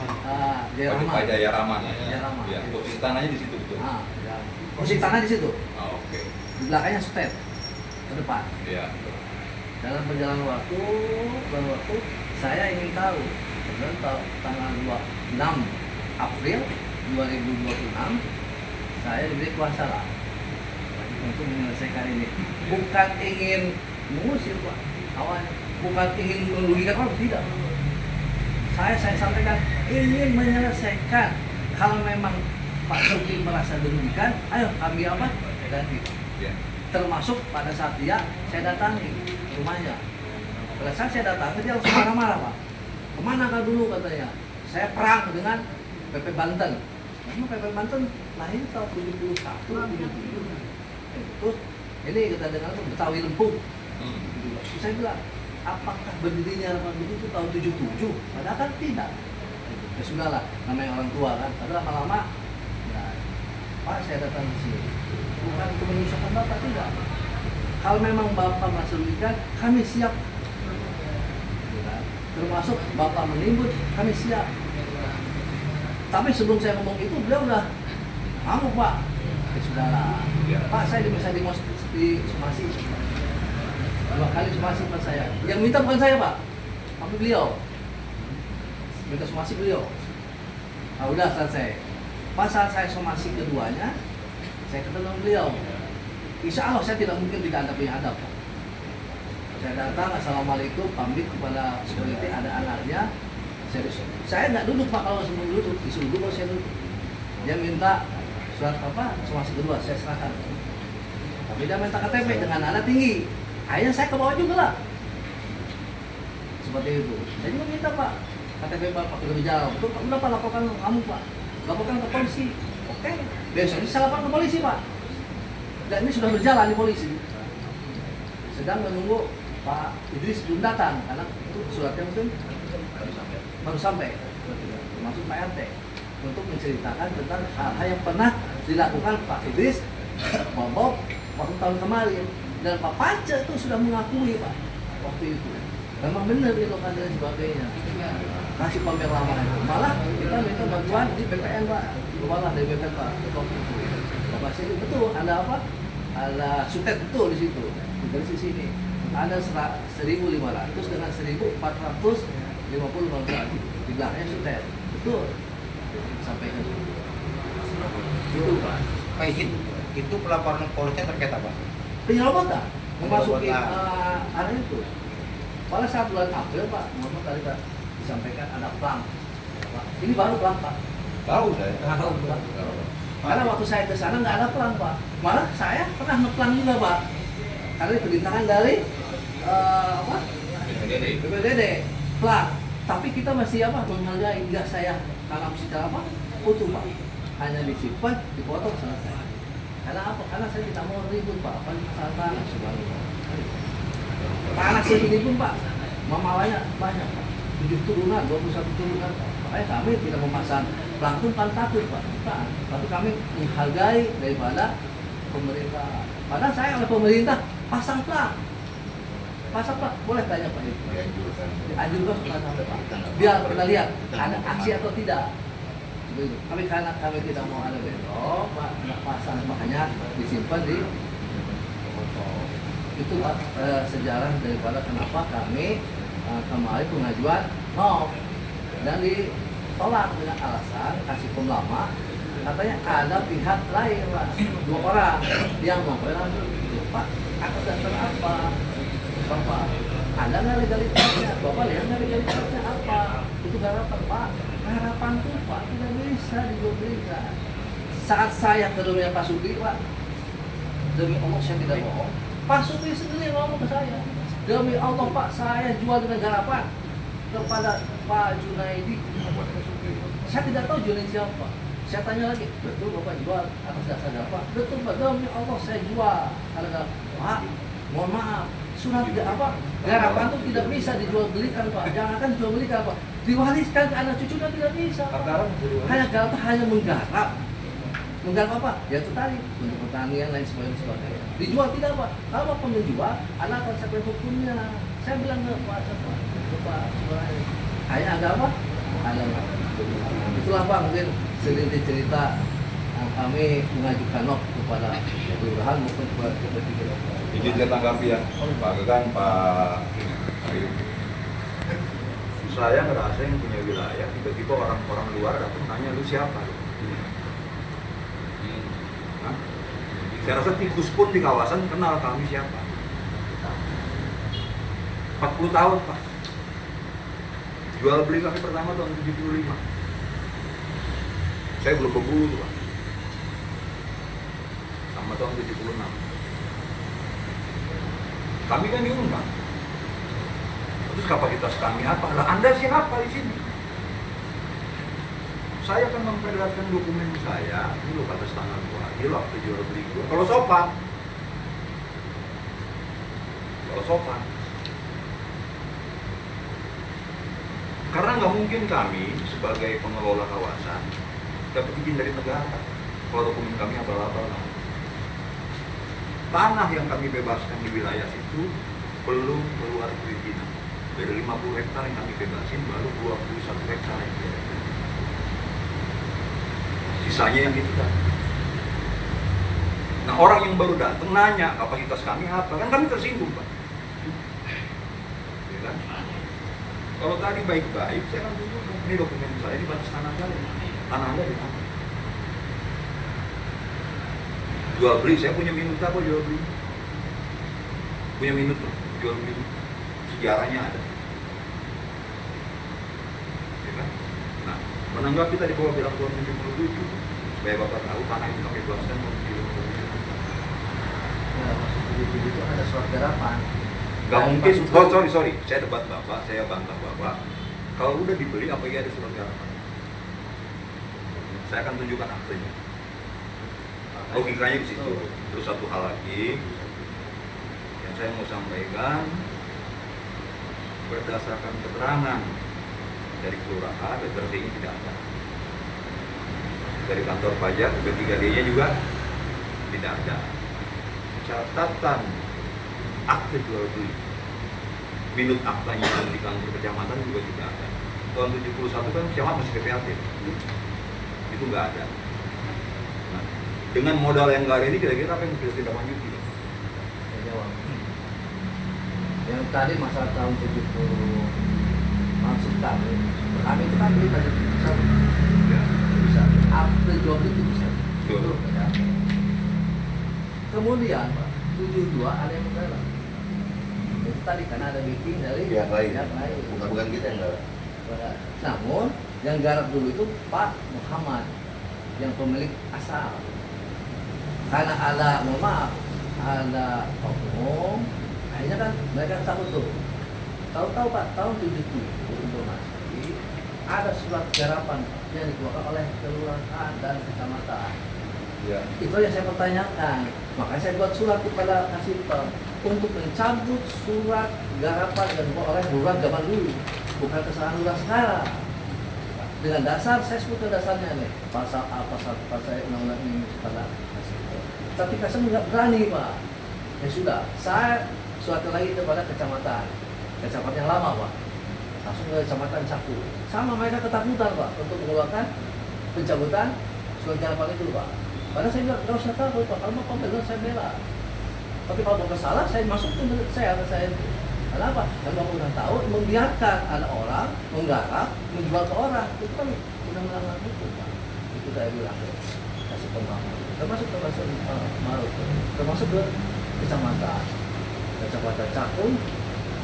S8: Jaya
S4: Pak
S8: Rahman.
S4: Jaya Rahman.
S8: Jaya Rahman.
S4: Ya. Posisi tanahnya di situ betul.
S8: Nah, ya. Posisi tanah di situ.
S4: Oh, oke.
S8: Di belakangnya step ke depan.
S4: Ya.
S8: Dalam perjalanan waktu, saya ingin tahu kemudian tanggal 6 April 2026 saya diberi kuasa lah untuk menyelesaikan ini. Bukan ingin mengusir Pak awalnya, bukan ingin merugikan orang, tidak. Saya sampaikan ingin menyelesaikan. Kalau memang Pak Sukri merasa dirugikan, ayo kami apa? Ganti.
S4: Ya.
S8: Termasuk pada saat dia saya datangi rumahnya. Pada saat saya datangi dia langsung marah-marah Pak. Kemana kau dulu katanya? Saya perang dengan PP Banten. Memang PP Banten lahir tahun 71, 77. Terus ini kita dengar tuh Betawi Lempung. Terus saya bilang, apakah berdirinya Republik itu tahun 77? Padahal kan tidak. Ya sudahlah, namanya orang tua kan. Tapi lama-lama, ya, Pak saya datang ke sini. Bukan untuk menyusahkan Bapak, tidak. Kalau memang Bapak merasa dirugikan, kami siap. Termasuk Bapak menimbun, kami siap. Tapi sebelum saya ngomong itu, beliau udah ngamuk Pak. Ya sudahlah.
S4: Ya.
S8: Pak saya bisa di somasi 2 kali somasi Pak saya. Yang minta bukan saya Pak, tapi beliau. Minta somasi beliau. Nah, udah selesai. Pas saat saya somasi keduanya, saya ketemu dengan beliau. Insya Allah saya tidak mungkin tidak ada penyadap. Saya datang, assalamualaikum, pamit kepada security, ada anaknya. Saya nggak duduk Pak, kalau sebelum duduk, disuruh duduk saya duduk. Dia minta surat apa? Somasi kedua, saya serahkan. Tapi dia minta KTP dengan nada tinggi. Akhirnya saya ke bawah juga lah. Seperti itu. Saya juga minta Pak, KTP Bapak lebih jauh. Betul Pak, udah Pak laporkan kamu Pak. Laporkan ke polisi. Oke, besok saya laporkan ke polisi Pak. Dan ini sudah berjalan di polisi. Sedang menunggu Pak Idris belum datang karena itu suratnya mungkin baru sampai. Termasuk Pak RT untuk menceritakan tentang hal-hal yang pernah dilakukan Pak Idris, Bob waktu tahun kemarin, dan Pak Panca itu sudah mengakui Pak waktu itu. Memang benar itu kan dan sebagainya. Kasih pamer lama itu. Malah kita minta bantuan di BPN Pak. Malah dari BPN Pak. Bapak sini betul ada apa? Ada sutet betul di situ. Dari sisi ini ada 1.500 dengan 1.450 lagi di belakangnya sutet. Betul. Sampaikan itu Pak.
S1: Pak izin, itu pelaporan polisi terkait apa?
S8: Penyerobotan memasuki
S1: Penyerobotan.
S8: area itu. Pada saat bulan April Pak, Muhammad tadi Pak disampaikan ada plang. Pak, ini baru plang Pak.
S1: Tahu saya.
S8: Tahu Pak. Karena waktu saya ke sana nggak ada plang Pak. Malah saya pernah ngeplang juga Pak. Karena perintahan dari apa? BPDD plang. Tapi kita masih apa? Menghargai nggak saya tanam secara apa? Utuh Pak. Hanya disimpan, dipotong selesai. Karena apa? Karena saya tidak mau ribut Pak. Apa masalah tanah sebagainya. Tanah segini pun Pak, mamalanya banyak Pak. 7 turunan, 21 turunan Pak. Makanya kami tidak memasang plankton pantatun Pak. Bukan. Tapi kami menghargai daripada pemerintah. Padahal saya oleh pemerintah pasang plang. Pasang plang, boleh tanya Pak itu. Dianjurkan pasang plang. Biar kita lihat ada aksi atau tidak. Tapi karena kami tidak mau ada bentrok, Pak, nggak pasang, makanya disimpan di foto. Itu Pak sejarah daripada kenapa kami kemarin pengajuan mau dan ditolak dengan alasan kasih lama katanya ada pihak lain Pak, 2 orang yang mau Pak, aku datang apa? Bapak, ada nggak legalitasnya? Bapak lihat nggak legalitasnya apa? Itu harapan Pak. Harapan tuh Pak tidak bisa diberikan. Saat saya ke rumahnya Pak Sukri Pak, demi Allah saya tidak bohong. Pak Sukri sendiri ngomong ke saya, demi Allah Pak saya jual dengan harapan kepada Pak Junaidi. Saya tidak tahu Junaidi siapa. Saya tanya lagi, betul Bapak jual atas dasar apa? Betul Pak, demi Allah saya jual. Kalau Pak, mohon maaf, surat apa? Garapan itu tidak bisa dijual belikan Pak. Jangankan dijual belikan Pak. Diwariskan ke anak cucunya tidak bisa Pak. Hanya garap hanya menggarap. Menggarap apa? Ya itu tadi untuk pertanian lain sebagainya. Dijual tidak Pak. Kalau Bapak menjual, anak konsekuensi hukumnya. Saya bilang ke Pak siapa? Pak Surai. Hanya ada apa? Ada apa? Itulah Pak mungkin selintir cerita yang kami mengajukan kepada kelurahan maupun kepada ketiga.
S4: Izin saya tanggapi ya, Pak Gegan, Pak Ayu. Saya ngerasa yang punya wilayah, tiba-tiba orang-orang luar datang nanya, lu siapa? Hah? Saya rasa tikus pun di kawasan kenal kami siapa. 40 tahun Pak. Jual beli kami pertama tahun 75. Saya belum berburu tuh Pak. Sama tahun 76. Kami kan diundang. Terus kapasitas kami apa? Lah Anda siapa di sini? Saya akan memperlihatkan dokumen saya, ini loh atas tangan gua, ini loh akte jual beli gua. Kalau sopan. Karena nggak mungkin kami sebagai pengelola kawasan dapat izin dari negara. Kalau dokumen kami abal-abal. Tanah yang kami bebaskan di wilayah situ belum keluar perizinan. Dari 50 hektar yang kami bebasin baru 21 hektar yang bebasin. Sisanya yang itu kan. Nah orang yang baru datang nanya kapasitas kami apa, kan kami tersinggung Pak. Ya kan? Kalau tadi baik-baik, saya akan tunjukkan ini dokumen saya, ini batas tanah saya. Tanah Anda di mana? Jual beli, saya punya minut apa jual beli? Punya minut tuh, jual beli. Sejarahnya ada. Ya kan? Nah, menanggapi tadi bahwa bilang tahun 77, supaya Bapak tahu tanah itu kami belaskan tahun 77.
S8: Ya, maksud itu ada surat garapan.
S4: Gak mungkin, sorry, saya debat Bapak, saya bantah Bapak. Kalau udah dibeli, apa iya ada surat garapan? Saya akan tunjukkan aktenya. Logikanya di situ. Terus satu hal lagi yang saya mau sampaikan, berdasarkan keterangan dari kelurahan, BTRC ini tidak ada. Dari kantor pajak, B3D-nya juga tidak ada. Catatan akte jual beli, minut aktanya di kantor kecamatan juga tidak ada. Tahun 71 kan kecamatan masih PPAT, itu nggak ada. Nah, dengan modal yang nggak ada ini kira-kira apa yang bisa tidak lanjuti?
S8: Saya jawab. Yang tadi masalah tahun 70 maksud kami itu kan beli tadi bisa akte jual beli itu bisa.
S4: Betul.
S8: Ya. Kemudian Pak, 72 ada yang menggarap. Itu tadi karena ada backing dari
S3: Pihak lain.
S8: lain.
S3: Bukan kita yang nggak.
S8: Namun yang garap dulu itu Pak Muhammad yang pemilik asal. Karena ada, mohon maaf, ada oknum, akhirnya kan mereka tahu tuh. Tahu-tahu Pak, tahun 77 informasi ada surat garapan yang dikeluarkan oleh kelurahan dan kecamatan.
S4: Ya.
S8: Itu yang saya pertanyakan. Makanya saya buat surat kepada Kasipem untuk mencabut surat garapan yang dibuat oleh lurah zaman dulu, bukan kesalahan lurah sekarang. Dengan dasar, saya sebutkan dasarnya nih, pasal A, pasal undang-undang ini kepada Kasipem. Tapi Kasipem nggak berani Pak. Ya sudah, saya suratkan lagi kepada kecamatan yang lama Pak. Langsung ke kecamatan Caku. Sama mereka ketakutan Pak untuk mengeluarkan pencabutan surat garapan itu Pak. Padahal saya bilang, nggak usah takut Pak, kalau Bapak benar saya bela. Tapi kalau Bapak salah, saya masukin menurut saya. Kenapa? Karena Bapak udah tahu, membiarkan ada orang menggarap, menjual ke orang. Itu kan udah melanggar hukum Pak. Itu saya bilang, kasih pemahaman. Termasuk Maruf, termasuk ke kecamatan Cakung,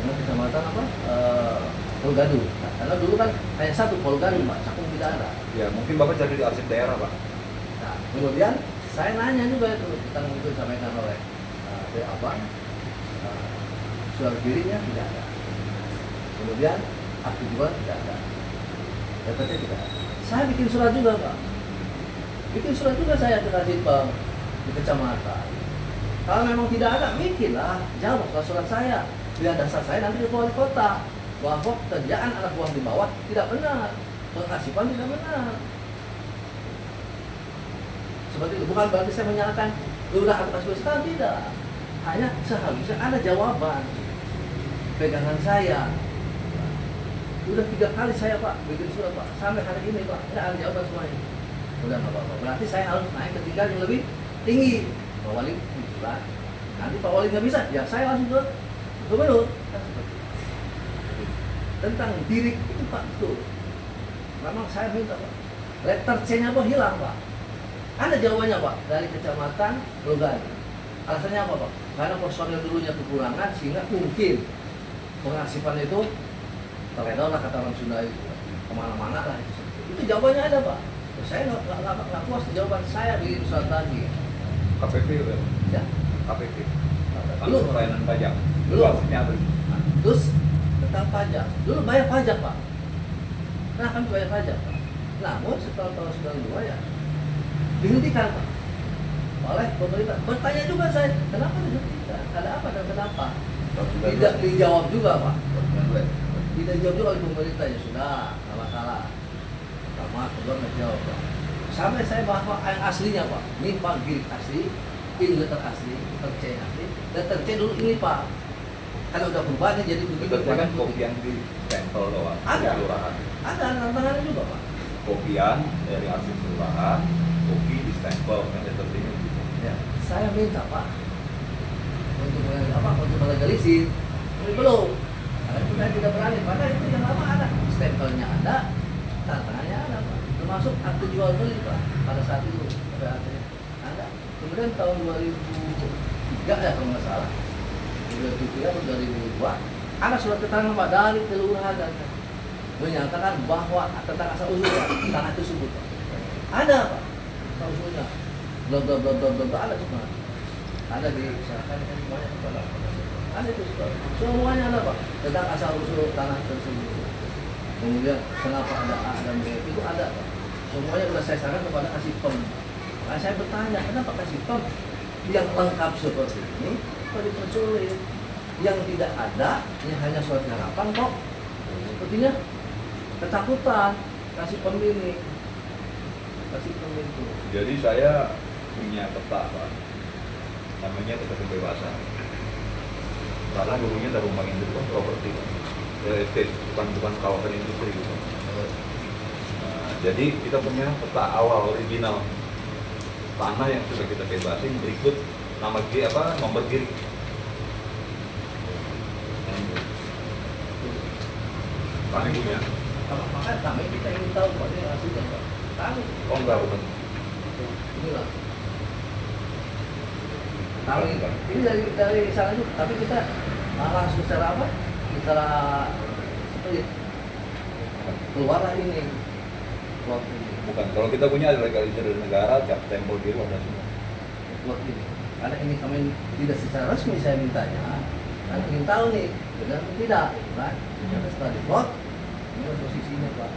S8: dengan kecamatan apa? Polgadu. Karena dulu kan hanya satu Polgadu Pak, Cakung tidak ada.
S4: Ya, mungkin Bapak cari di arsip daerah Pak.
S8: Nah, kemudian saya nanya juga itu tentang itu disampaikan oleh surat dirinya tidak ada. Kemudian akte jual tidak ada, DPT tidak ada. Saya bikin surat juga Pak, bikin surat juga saya ke Kasipam di kecamatan. Kalau memang tidak ada, bikinlah, jawablah surat saya. Biar dasar saya nanti ke wali kota bahwa kerjaan anak buah di bawah tidak benar, pengasipan tidak benar. Seperti itu, bukan berarti saya menyalahkan lurah atau kasih tidak. Hanya seharusnya ada jawaban. Pegangan saya. Udah 3 kali saya Pak bikin surat Pak, sampai hari ini Pak tidak ada jawaban semuanya. Udah nggak apa-apa. Berarti saya harus naik ke tingkat yang lebih tinggi. Pak Wali surat. Nanti Pak Wali nggak bisa, ya saya langsung ke gubernur. Tentang diri itu Pak tuh. Memang saya minta Pak. Letter C-nya Pak hilang Pak. Ada jawabannya Pak dari kecamatan Logani. Alasannya apa Pak? Karena personil dulunya kekurangan sehingga mungkin pengasipan itu terledor lah kata orang Sunda itu kemana-mana lah. Itu jawabannya ada Pak. Saya nggak puas jawaban saya di surat tadi.
S4: KPP udah.
S8: Ya.
S4: KPP.
S8: Dulu
S4: Kantor Pelayanan Pajak.
S8: Dulu.
S4: Hasilnya apa?
S8: Terus tentang pajak. Dulu bayar pajak Pak. Nah kami bayar pajak Pak. Namun setelah tahun 92 ya dihentikan Pak oleh pemerintah. Bertanya juga saya, kenapa dihentikan? Ada apa dan kenapa? Tidak dijawab juga Pak. Tidak dijawab juga oleh pemerintah, ya sudah, nggak masalah. Pertama, kedua nggak jawab Pak. Sampai saya bahwa yang aslinya Pak, ini Pak girik asli, ini letter asli, letter C asli, letter C dulu ini Pak. Kalau udah berubah nih jadi begini.
S4: Itu kan kopi yang di stempel doang.
S8: Ada.
S4: Di kelurahan.
S8: Ada tantangannya juga Pak.
S4: Kopian dari hasil kelurahan, kopi di stempel kan letternya gitu.
S8: Ya, saya minta Pak untuk melegalisir, tapi belum. Karena kita tidak berani. Padahal itu yang lama ada, stempelnya ada, tantangannya ada Pak. Termasuk akte jual beli Pak pada saat itu ada. Kemudian tahun 2003 ya kalau nggak salah, 2003 atau 2002 ada surat keterangan Pak dari kelurahan dan menyatakan bahwa tentang asal usul tanah tersebut Pak. Ada Pak asal usulnya, bla bla bla bla bla ada semua. Ada di misalkan kan semuanya kepada ada itu semuanya ada Pak tentang asal usul tanah tersebut. Kemudian kenapa ada A dan B itu ada Pak. Semuanya sudah saya sarankan kepada Kasipam. Nah, saya bertanya kenapa Kasipam yang lengkap seperti ini kok dipersulit? Yang tidak ada ini hanya surat harapan kok. Sepertinya ketakutan Kasipam ini. Kasipam itu.
S4: Jadi saya punya peta Pak, namanya peta kebebasan. Karena dulunya dari rumah industri kan properti, real estate, bukan kawasan industri gitu. Nah, jadi kita punya peta awal original tanah yang sudah kita bebasin berikut nama nomor kiri. Kami punya.
S8: Makanya kami kita ingin tahu Pak ini hasilnya Pak. Kami.
S4: Oh enggak bukan.
S8: Inilah. Kami ini dari sana juga, tapi kita langsung secara apa? Secara split. Keluarlah ini. Keluar ini.
S4: Bukan. Kalau kita punya ada legalisir dari negara, cap stempel biru ada semua.
S8: Keluar ini. Karena ini kami tidak secara resmi saya mintanya. Karena ingin tahu nih, benar atau tidak, kan? Jadi setelah diplot, ini posisinya Pak.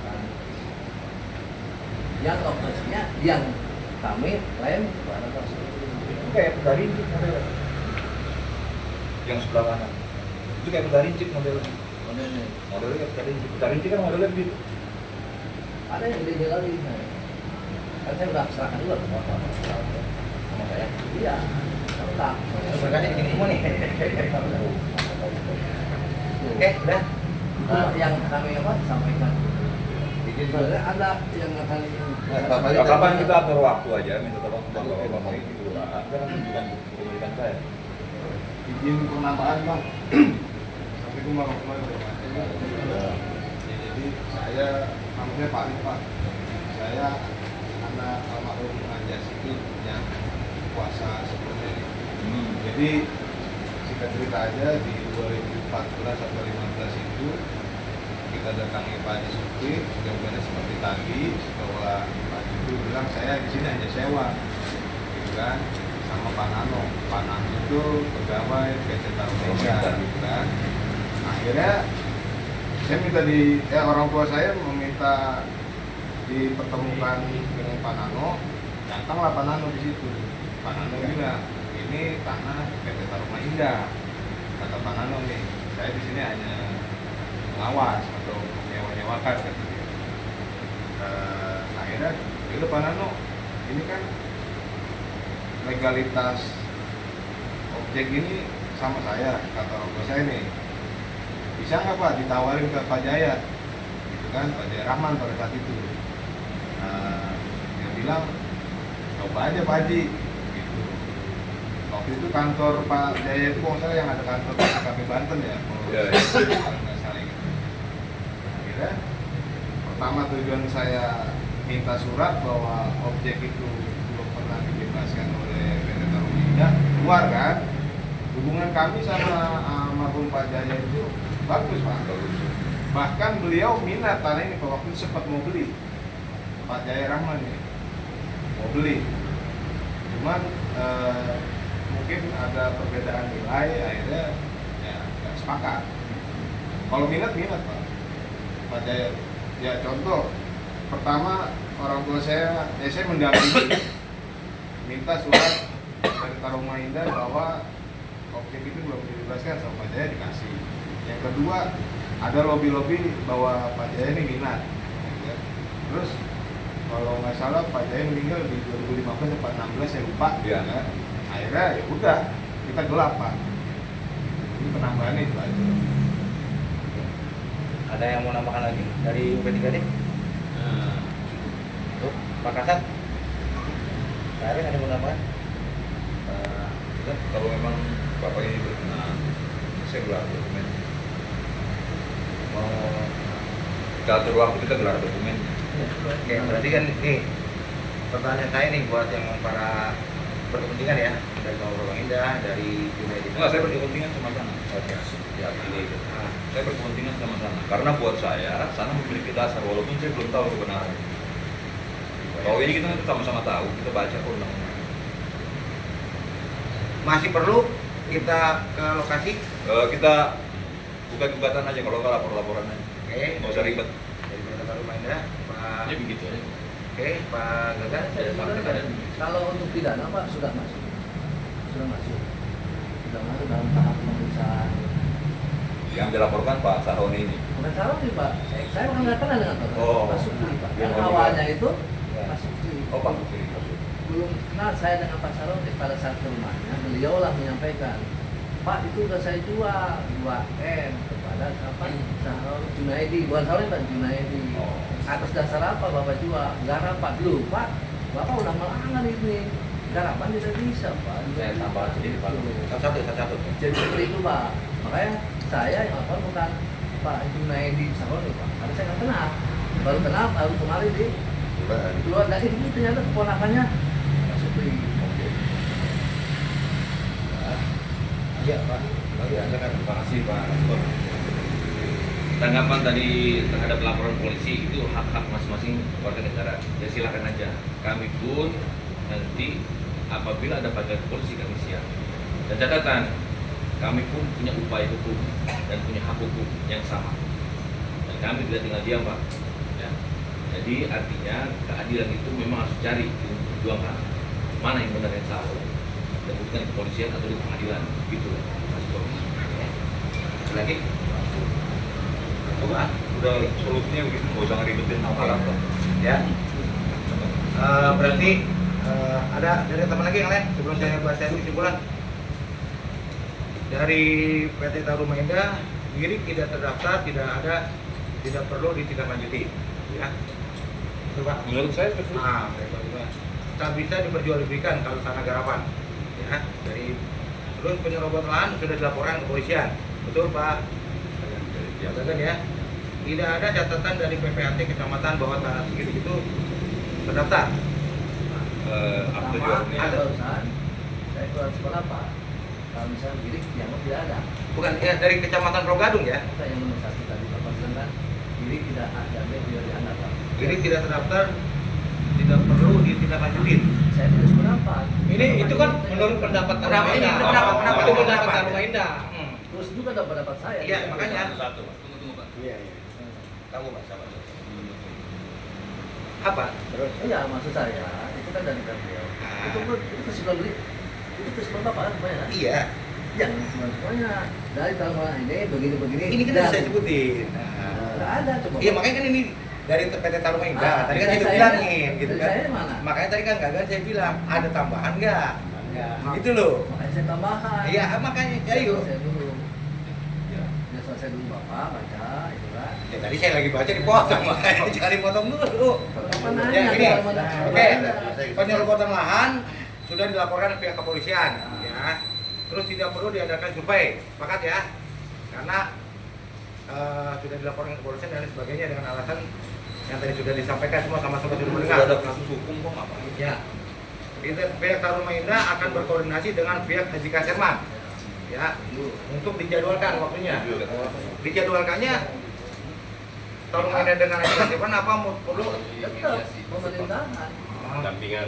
S8: Yang lokasinya yang kami klaim kepada Pak.
S4: Itu kayak peta rincik modelnya. Yang sebelah kanan. Itu kayak peta rincik modelnya.
S8: Modelnya
S4: Modelnya kayak peta rincik. Peta rincik kan modelnya begitu.
S8: ada yang beda lagi. Kan saya udah serahkan juga ke Bapak sama saya. Iya. Tak.
S1: Berkasnya gini semua nih.
S8: Oke, udah. Yang kami sampaikan. Sebenarnya ada yang akan
S4: Kapan kita atur waktu aja, minta tolong Bapak Bapak ini kelurahan. Kan bukan kepemilikan saya.
S1: Izin penambahan Bang. Assalamualaikum warahmatullahi wabarakatuh. Jadi saya namanya Pak Arif Pak. Saya anak almarhum Anja Siti yang puasa sebelumnya. Jadi singkat cerita aja di 2014 atau 2015 itu kita datangi Pak Haji Supri, jawabannya seperti tadi bahwa Pak Haji bilang saya di sini hanya sewa, gitu kan, sama Pak Nano. Pak Nano itu pegawai PT Tarumeja, gitu kan. Akhirnya saya minta orang tua saya meminta dipertemukan dengan Pak Nano, datanglah Pak Nano di situ. Pak Nano bilang, ini tanah PT Taruma Indah. Kata Pak Nano nih, saya di sini hanya pengawas atau menyewa-nyewakan kata dia. Akhirnya, itu Pak Nano, ini kan legalitas objek ini sama saya, kata orang tua saya nih. Bisa nggak Pak ditawarin ke Pak Jaya, gitu kan, Pak Jaya Rahman pada saat itu. Dia bilang, coba aja Pak Haji, gitu. Waktu itu kantor Pak Jaya itu kalau salah yang ada kantor PKP Banten ya, kalau nggak salah gitu. Akhirnya, pertama tujuan saya minta surat bahwa objek itu belum pernah dibebaskan oleh PT Taruma Indah, keluar kan. Hubungan kami sama almarhum Pak Jaya itu bagus Pak. Bahkan beliau minat tanah ini, Pak, waktu itu sempat mau beli. Pak Jaya Rahman ini mau beli. Cuman mungkin ada perbedaan nilai, akhirnya ya nggak sepakat. Kalau minat Pak Jaya. Ya contoh, pertama orang tua saya mendampingi minta surat dari Taruma Indah bahwa objek itu belum dibebaskan sama Pak Jaya, dikasih. Yang kedua, ada lobby-lobby bahwa Pak Jaya ini minat. Terus kalau nggak salah Pak Jaya meninggal di 2015 atau 2016, saya lupa.
S4: Iya.
S1: Ya. Akhirnya ya udah, kita gelap Pak. Ini penambahannya itu aja.
S9: Ada yang mau nambahkan lagi dari UP3D? Tuh, Pak Kasat. Pak Erin ada yang mau nambahkan?
S4: Kalau memang Bapak ini berkenan, saya gelar dokumen. Mau kita atur waktu, kita gelar dokumen.
S9: Oke, berarti kan nih pertanyaan saya nih buat yang para berkepentingan ya, dari Taruma Indah, dari Junaidi.
S4: Enggak, saya berkepentingan sama sana.
S9: Oke.
S4: Ya, ini itu. Saya berkepentingan sama sana. Karena buat saya, sana memiliki dasar walaupun saya belum tahu kebenaran. Kalau ini kita sama-sama tahu, kita baca kok undang-undang.
S9: Masih perlu kita ke lokasi?
S4: Kita buka gugatan aja, kalau nggak lapor-laporan aja.
S9: Oke.
S4: Nggak usah ribet.
S9: Dari Taruma Indah, Pak.
S2: Ya begitu aja.
S9: Oke, Pak Gagan.
S8: Saya
S2: Pak
S8: sebenarnya
S2: Gagan.
S8: kalau untuk pidana Pak sudah masuk dalam tahap pemeriksaan.
S4: Yang dilaporkan Pak Saroni ini.
S8: Bukan salah nih Pak, saya kan nggak kenal dengan Pak.
S4: Oh.
S8: Pak Supri Pak.
S4: Yang
S8: Yang awalnya itu
S4: Ya.
S8: Pak Supri.
S4: Oh Pak Supri.
S8: Belum kenal saya dengan Pak Saroni pada saat ke rumahnya, beliau lah menyampaikan, Pak itu udah saya jual 2M kepada Saroni Junaidi, bukan Saroni Pak, Junaidi.
S4: Oh.
S8: Atas dasar apa Bapak jual? Garapan dulu Pak, Bapak udah melanggar ini. Garapan tidak bisa Pak.
S2: Saya tambah sedikit Pak.
S9: Satu.
S8: Jadi seperti itu Pak. Makanya saya yang lapor bukan Pak Junaidi Saroni Pak. Karena saya nggak kenal. Baru kenal baru kemarin di keluar dari ini ternyata keponakannya Pak Supri.
S9: Iya, Pak.
S2: Terima kasih Pak. Tanggapan tadi terhadap laporan polisi itu hak-hak masing-masing warga negara. Ya silakan aja. Kami pun nanti apabila ada panggilan polisi kami siap. Dan catatan, kami pun punya upaya hukum dan punya hak hukum yang sama. Dan kami tidak tinggal diam Pak. Ya. Jadi artinya keadilan itu memang harus cari, diperjuangkan. Mana yang benar yang salah. Dan bukan di kepolisian atau di pengadilan. Gitu. Masih
S9: Lagi?
S4: Udah solusinya begitu, nggak usah ngeribetin aparat Pak.
S9: Ya. Berarti ada dari teman lagi yang lain sebelum saya bacain kesimpulan. Dari PT Taruma Indah, Girik tidak terdaftar, tidak perlu ditindaklanjuti. Ya. Coba.
S4: Menurut saya betul.
S9: Tak bisa diperjualbelikan kalau tanah garapan. Ya. Dari terus penyerobotan lahan sudah dilaporkan ke kepolisian. Betul Pak? Jabatan ya. Tidak ada catatan dari PPAT kecamatan bahwa tanah segitu itu terdaftar.
S4: Akte
S8: Pertama,
S4: jualnya
S8: ada urusan saya keluar sekolah Pak. Kalau misalnya Girik dianggap tidak ada.
S9: Bukan ya, dari kecamatan Pulau Gadung ya.
S8: Kita yang nomor satu tadi Bapak bilang kan Girik tidak ada, tidak dianggap Pak.
S9: Jadi tidak terdaftar, tidak perlu ditindaklanjutin.
S8: Saya tidak sependapat.
S7: Itu kan menurut pendapat Taruma Indah.
S9: Pendapat
S7: Itu pendapat Taruma Indah.
S8: Terus juga ada pendapat saya.
S9: Iya, makanya.
S2: Satu. Tunggu Pak.
S9: Iya. Kamu Pak, sabar. Apa?
S8: Terus iya maksud saya itu kan dari beliau. Itu kesimpulan beli. Itu kesimpulan Bapak kan semuanya kan?
S9: Iya.
S8: Iya, kesimpulan semuanya. Dari tahun ini begini-begini.
S9: Ini kan
S8: dan-
S9: bisa sebutin.
S8: Nggak ada coba.
S9: Iya makanya kan ini dari PT Taruma Indah.
S8: Ah,
S9: Tadi kan
S8: dari
S9: saya
S8: saya-
S9: bilangin gitu
S8: dari
S9: kan.
S8: saya mana?
S9: Makanya tadi kan gagal saya bilang ada tambahan nggak? Gitu loh.
S8: Makanya saya tambahan.
S9: Iya makanya ayo.
S8: Saya dulu. Ya selesai dulu Bapak baca itu kan.
S9: Ya tadi saya lagi baca dipotong makanya jangan dipotong dulu.
S8: Bapak nanya
S9: Ya ini.
S8: kalau mana-
S9: Oke.
S8: mana-
S9: Penyerobotan lahan sudah dilaporkan ke pihak kepolisian ya. Terus tidak perlu diadakan survei. Sepakat ya? Karena sudah dilaporkan ke kepolisian dan sebagainya dengan alasan yang tadi sudah disampaikan semua sama-sama sudah mendengar.
S4: Ada kasus hukum kok ngapain?
S9: Ya. Pihak Taruma Indah akan berkoordinasi dengan pihak Haji Kaserman. Ya, untuk dijadwalkan waktunya. Dijadwalkannya Taruma Indah dengan Haji Kaserman apa perlu
S8: Tetap pemerintahan.
S5: Dampingan.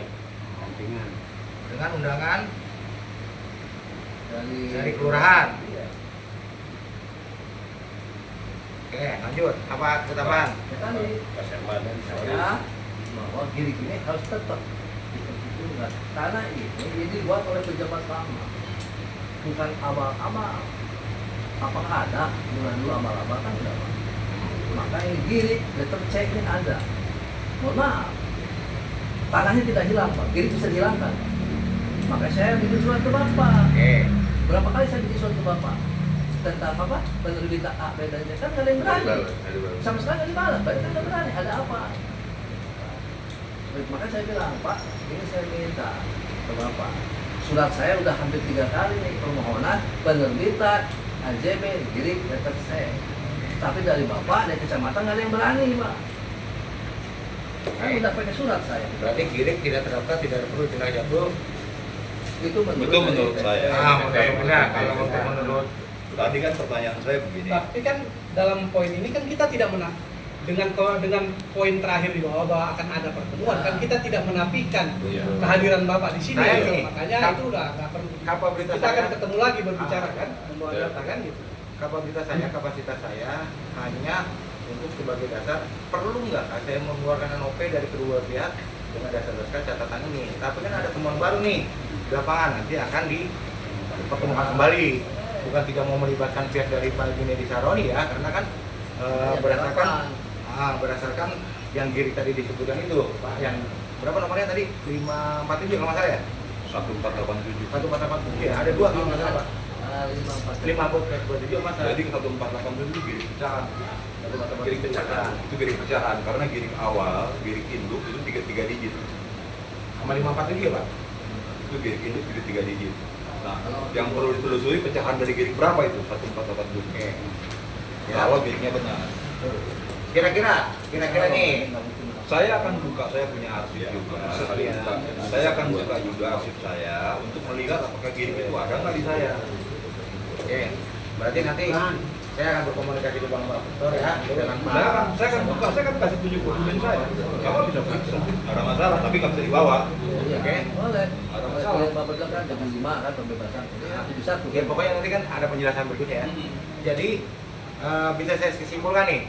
S9: dengan undangan dari
S8: Dari
S9: kelurahan.
S8: Iya.
S9: Oke, lanjut. Apa ketapan?
S8: Ya tadi dari saya bahwa gini harus tetap diperhitungkan karena ini dibuat oleh pejabat lama bukan abal-abal. Apakah ada dulu abal-abal kan enggak, Pak. Maka ini gini letter check ini ada. Mohon maaf, tanahnya tidak hilang Pak, gini bisa dihilangkan. Maka saya bikin surat ke Bapak.
S9: Oke.
S8: Berapa kali saya bikin surat ke Bapak tentang apa? Penerbitan A, B, dan C kan nggak ada yang berani. Sama sekali nggak dibalas, berarti kan nggak berani. Ada apa? Maka saya bilang, Pak, ini saya minta ke Bapak. Surat saya udah hampir 3 kali nih permohonan penerbitan AJB giring letter C. Tapi dari Bapak, dari kecamatan nggak ada yang berani, Pak. Kan udah pakai surat saya.
S9: Berarti giring tidak terdaftar, tidak perlu tindak jatuh.
S8: Itu
S4: Menurut saya.
S9: Kalau menurut
S4: Tadi kan pertanyaan saya begini.
S7: Tapi kan dalam poin ini kan kita tidak dengan poin terakhir di bawah bahwa akan ada pertemuan kan kita tidak menafikan
S4: Iya.
S7: kehadiran Bapak di sini.
S9: Saya
S7: gitu.
S9: ini,
S7: Makanya itu udah nggak perlu.
S9: kapabilitas
S7: Kita akan
S9: saya-
S7: ketemu lagi berbicara kan, membawa
S4: Iya.
S7: data kan gitu.
S9: kapasitas saya hanya untuk sebagai dasar perlu nggak saya mengeluarkan NOP dari kedua pihak dengan dasar-dasar catatan ini. Tapi kan ada temuan baru nih di lapangan nanti akan dipertemukan kembali. Bukan tidak mau melibatkan pihak dari Pak Junedi Saroni ya, karena kan berdasarkan yang Giri tadi disebutkan itu Pak, yang berapa nomornya tadi 547 kalau nggak salah ya.
S4: 1487.
S9: 1487 ya, ada 2 kalau nggak salah Pak. 547 mas.
S4: Jadi 1487 itu giring pecahan. Giring pecahan. Itu giring pecahan karena giring awal, giring induk itu 3 digit.
S9: Sama 547 ya Pak.
S4: Itu giring induk itu 3 digit. Nah, yang perlu ditelusuri pecahan dari giring berapa itu? 1487.
S9: Oke.
S4: Kalau giringnya benar.
S9: Kira-kira nih.
S4: Saya akan buka, saya punya arsip juga.
S9: Iya.
S4: Saya akan buka juga arsip saya untuk melihat apakah giring itu ada nggak di saya.
S9: Oke. Berarti nanti saya akan berkomunikasi dengan Pak Dokter ya dengan Pak.
S4: Saya akan buka, saya akan kasih tunjuk dokumen saya. Bapak bisa periksa, nggak ada masalah, tapi nggak bisa dibawa.
S9: Oke.
S8: Boleh.
S4: Ada
S8: Boleh.
S4: masalah.
S8: Kalau Bapak bilang kan jam 5 kan pembebasan. Jadi 1.
S9: Ya pokoknya nanti kan ada penjelasan berikutnya ya. Jadi bisa saya simpulkan nih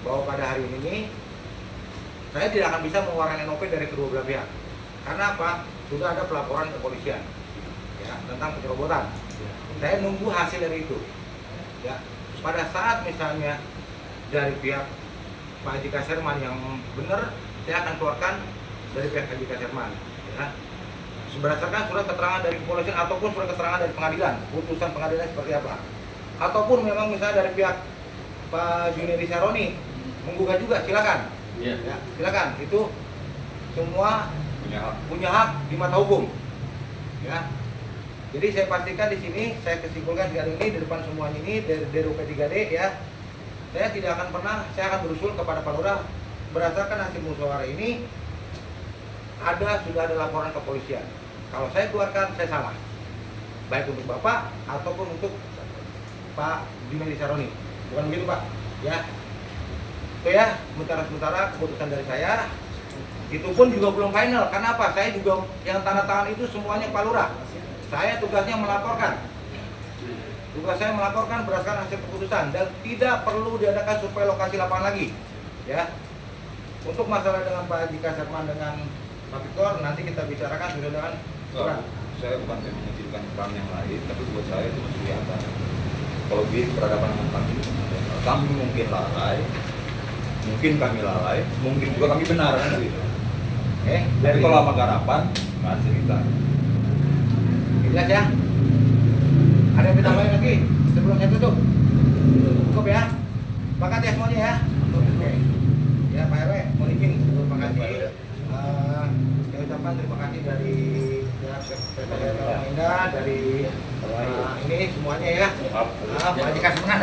S9: bahwa pada hari ini saya tidak akan bisa mengeluarkan NOP dari kedua belah pihak. Karena apa? Sudah ada pelaporan kepolisian ya tentang penyerobotan. Saya nunggu hasil dari itu. Ya, pada saat misalnya dari pihak Pak Haji Kaserman yang benar, saya akan keluarkan dari pihak Haji Kaserman. Ya. Berdasarkan surat keterangan dari kepolisian ataupun surat keterangan dari pengadilan, putusan pengadilan seperti apa. Ataupun memang misalnya dari pihak Pak Junedi Saroni menggugat juga, silakan.
S2: Iya.
S9: Ya, silakan. Itu semua
S4: Punya hak.
S9: punya hak di mata hukum. Ya. Jadi saya pastikan di sini, saya kesimpulkan hari ini di depan semuanya ini dari DRUP 3D ya. Saya tidak akan pernah, saya akan berusul kepada Pak Lurah berdasarkan hasil musyawarah ini sudah ada laporan kepolisian. Kalau saya keluarkan saya salah. Baik untuk Bapak ataupun untuk Pak Junedi Saroni. Bukan begitu Pak? Ya. Itu ya, sementara keputusan dari saya. Itu pun juga belum final. Karena apa? Saya juga yang tanda tangan itu semuanya Pak Lurah. Saya tugasnya melaporkan. Tugas saya melaporkan berdasarkan hasil keputusan dan tidak perlu diadakan survei lokasi lapangan lagi. Ya. Untuk masalah dengan Pak Jika Serman dengan Pak Victor nanti kita bicarakan sudah dengan surat.
S4: Saya bukan mengecilkan peran yang lain, tapi buat saya itu masih kelihatan. Kalau di peradaban dengan kami mungkin lalai, mungkin kami lalai, mungkin juga kami benar kan gitu. Tapi kalau sama garapan, nggak cerita.
S9: Jelas ya? Ada yang ditambahin lagi sebelum saya tutup? Cukup ya? Sepakat ya semuanya ya? Oke. Ya Pak RW, mohon izin terima kasih. Saya ucapkan terima kasih dari PT Indah, dari ini semuanya ya. Pak Jika Serman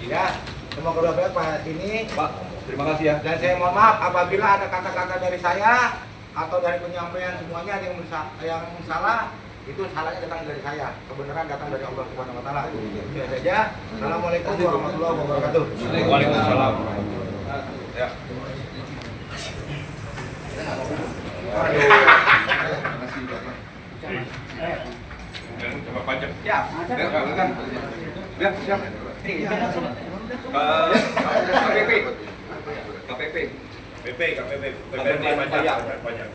S9: ya. Semoga berbahagia Pak ini.
S4: Pak, terima kasih ya.
S9: Dan saya mohon maaf apabila ada kata-kata dari saya atau dari penyampaian semuanya ada yang salah, itu salahnya datang dari saya, kebenaran datang dari Allah Subhanahu wa taala. Itu saja. Assalamualaikum warahmatullahi wabarakatuh.
S4: Waalaikumsalam. Ya.
S5: Coba pajak.
S4: Ya, siap. KPP.
S5: KPP pajak.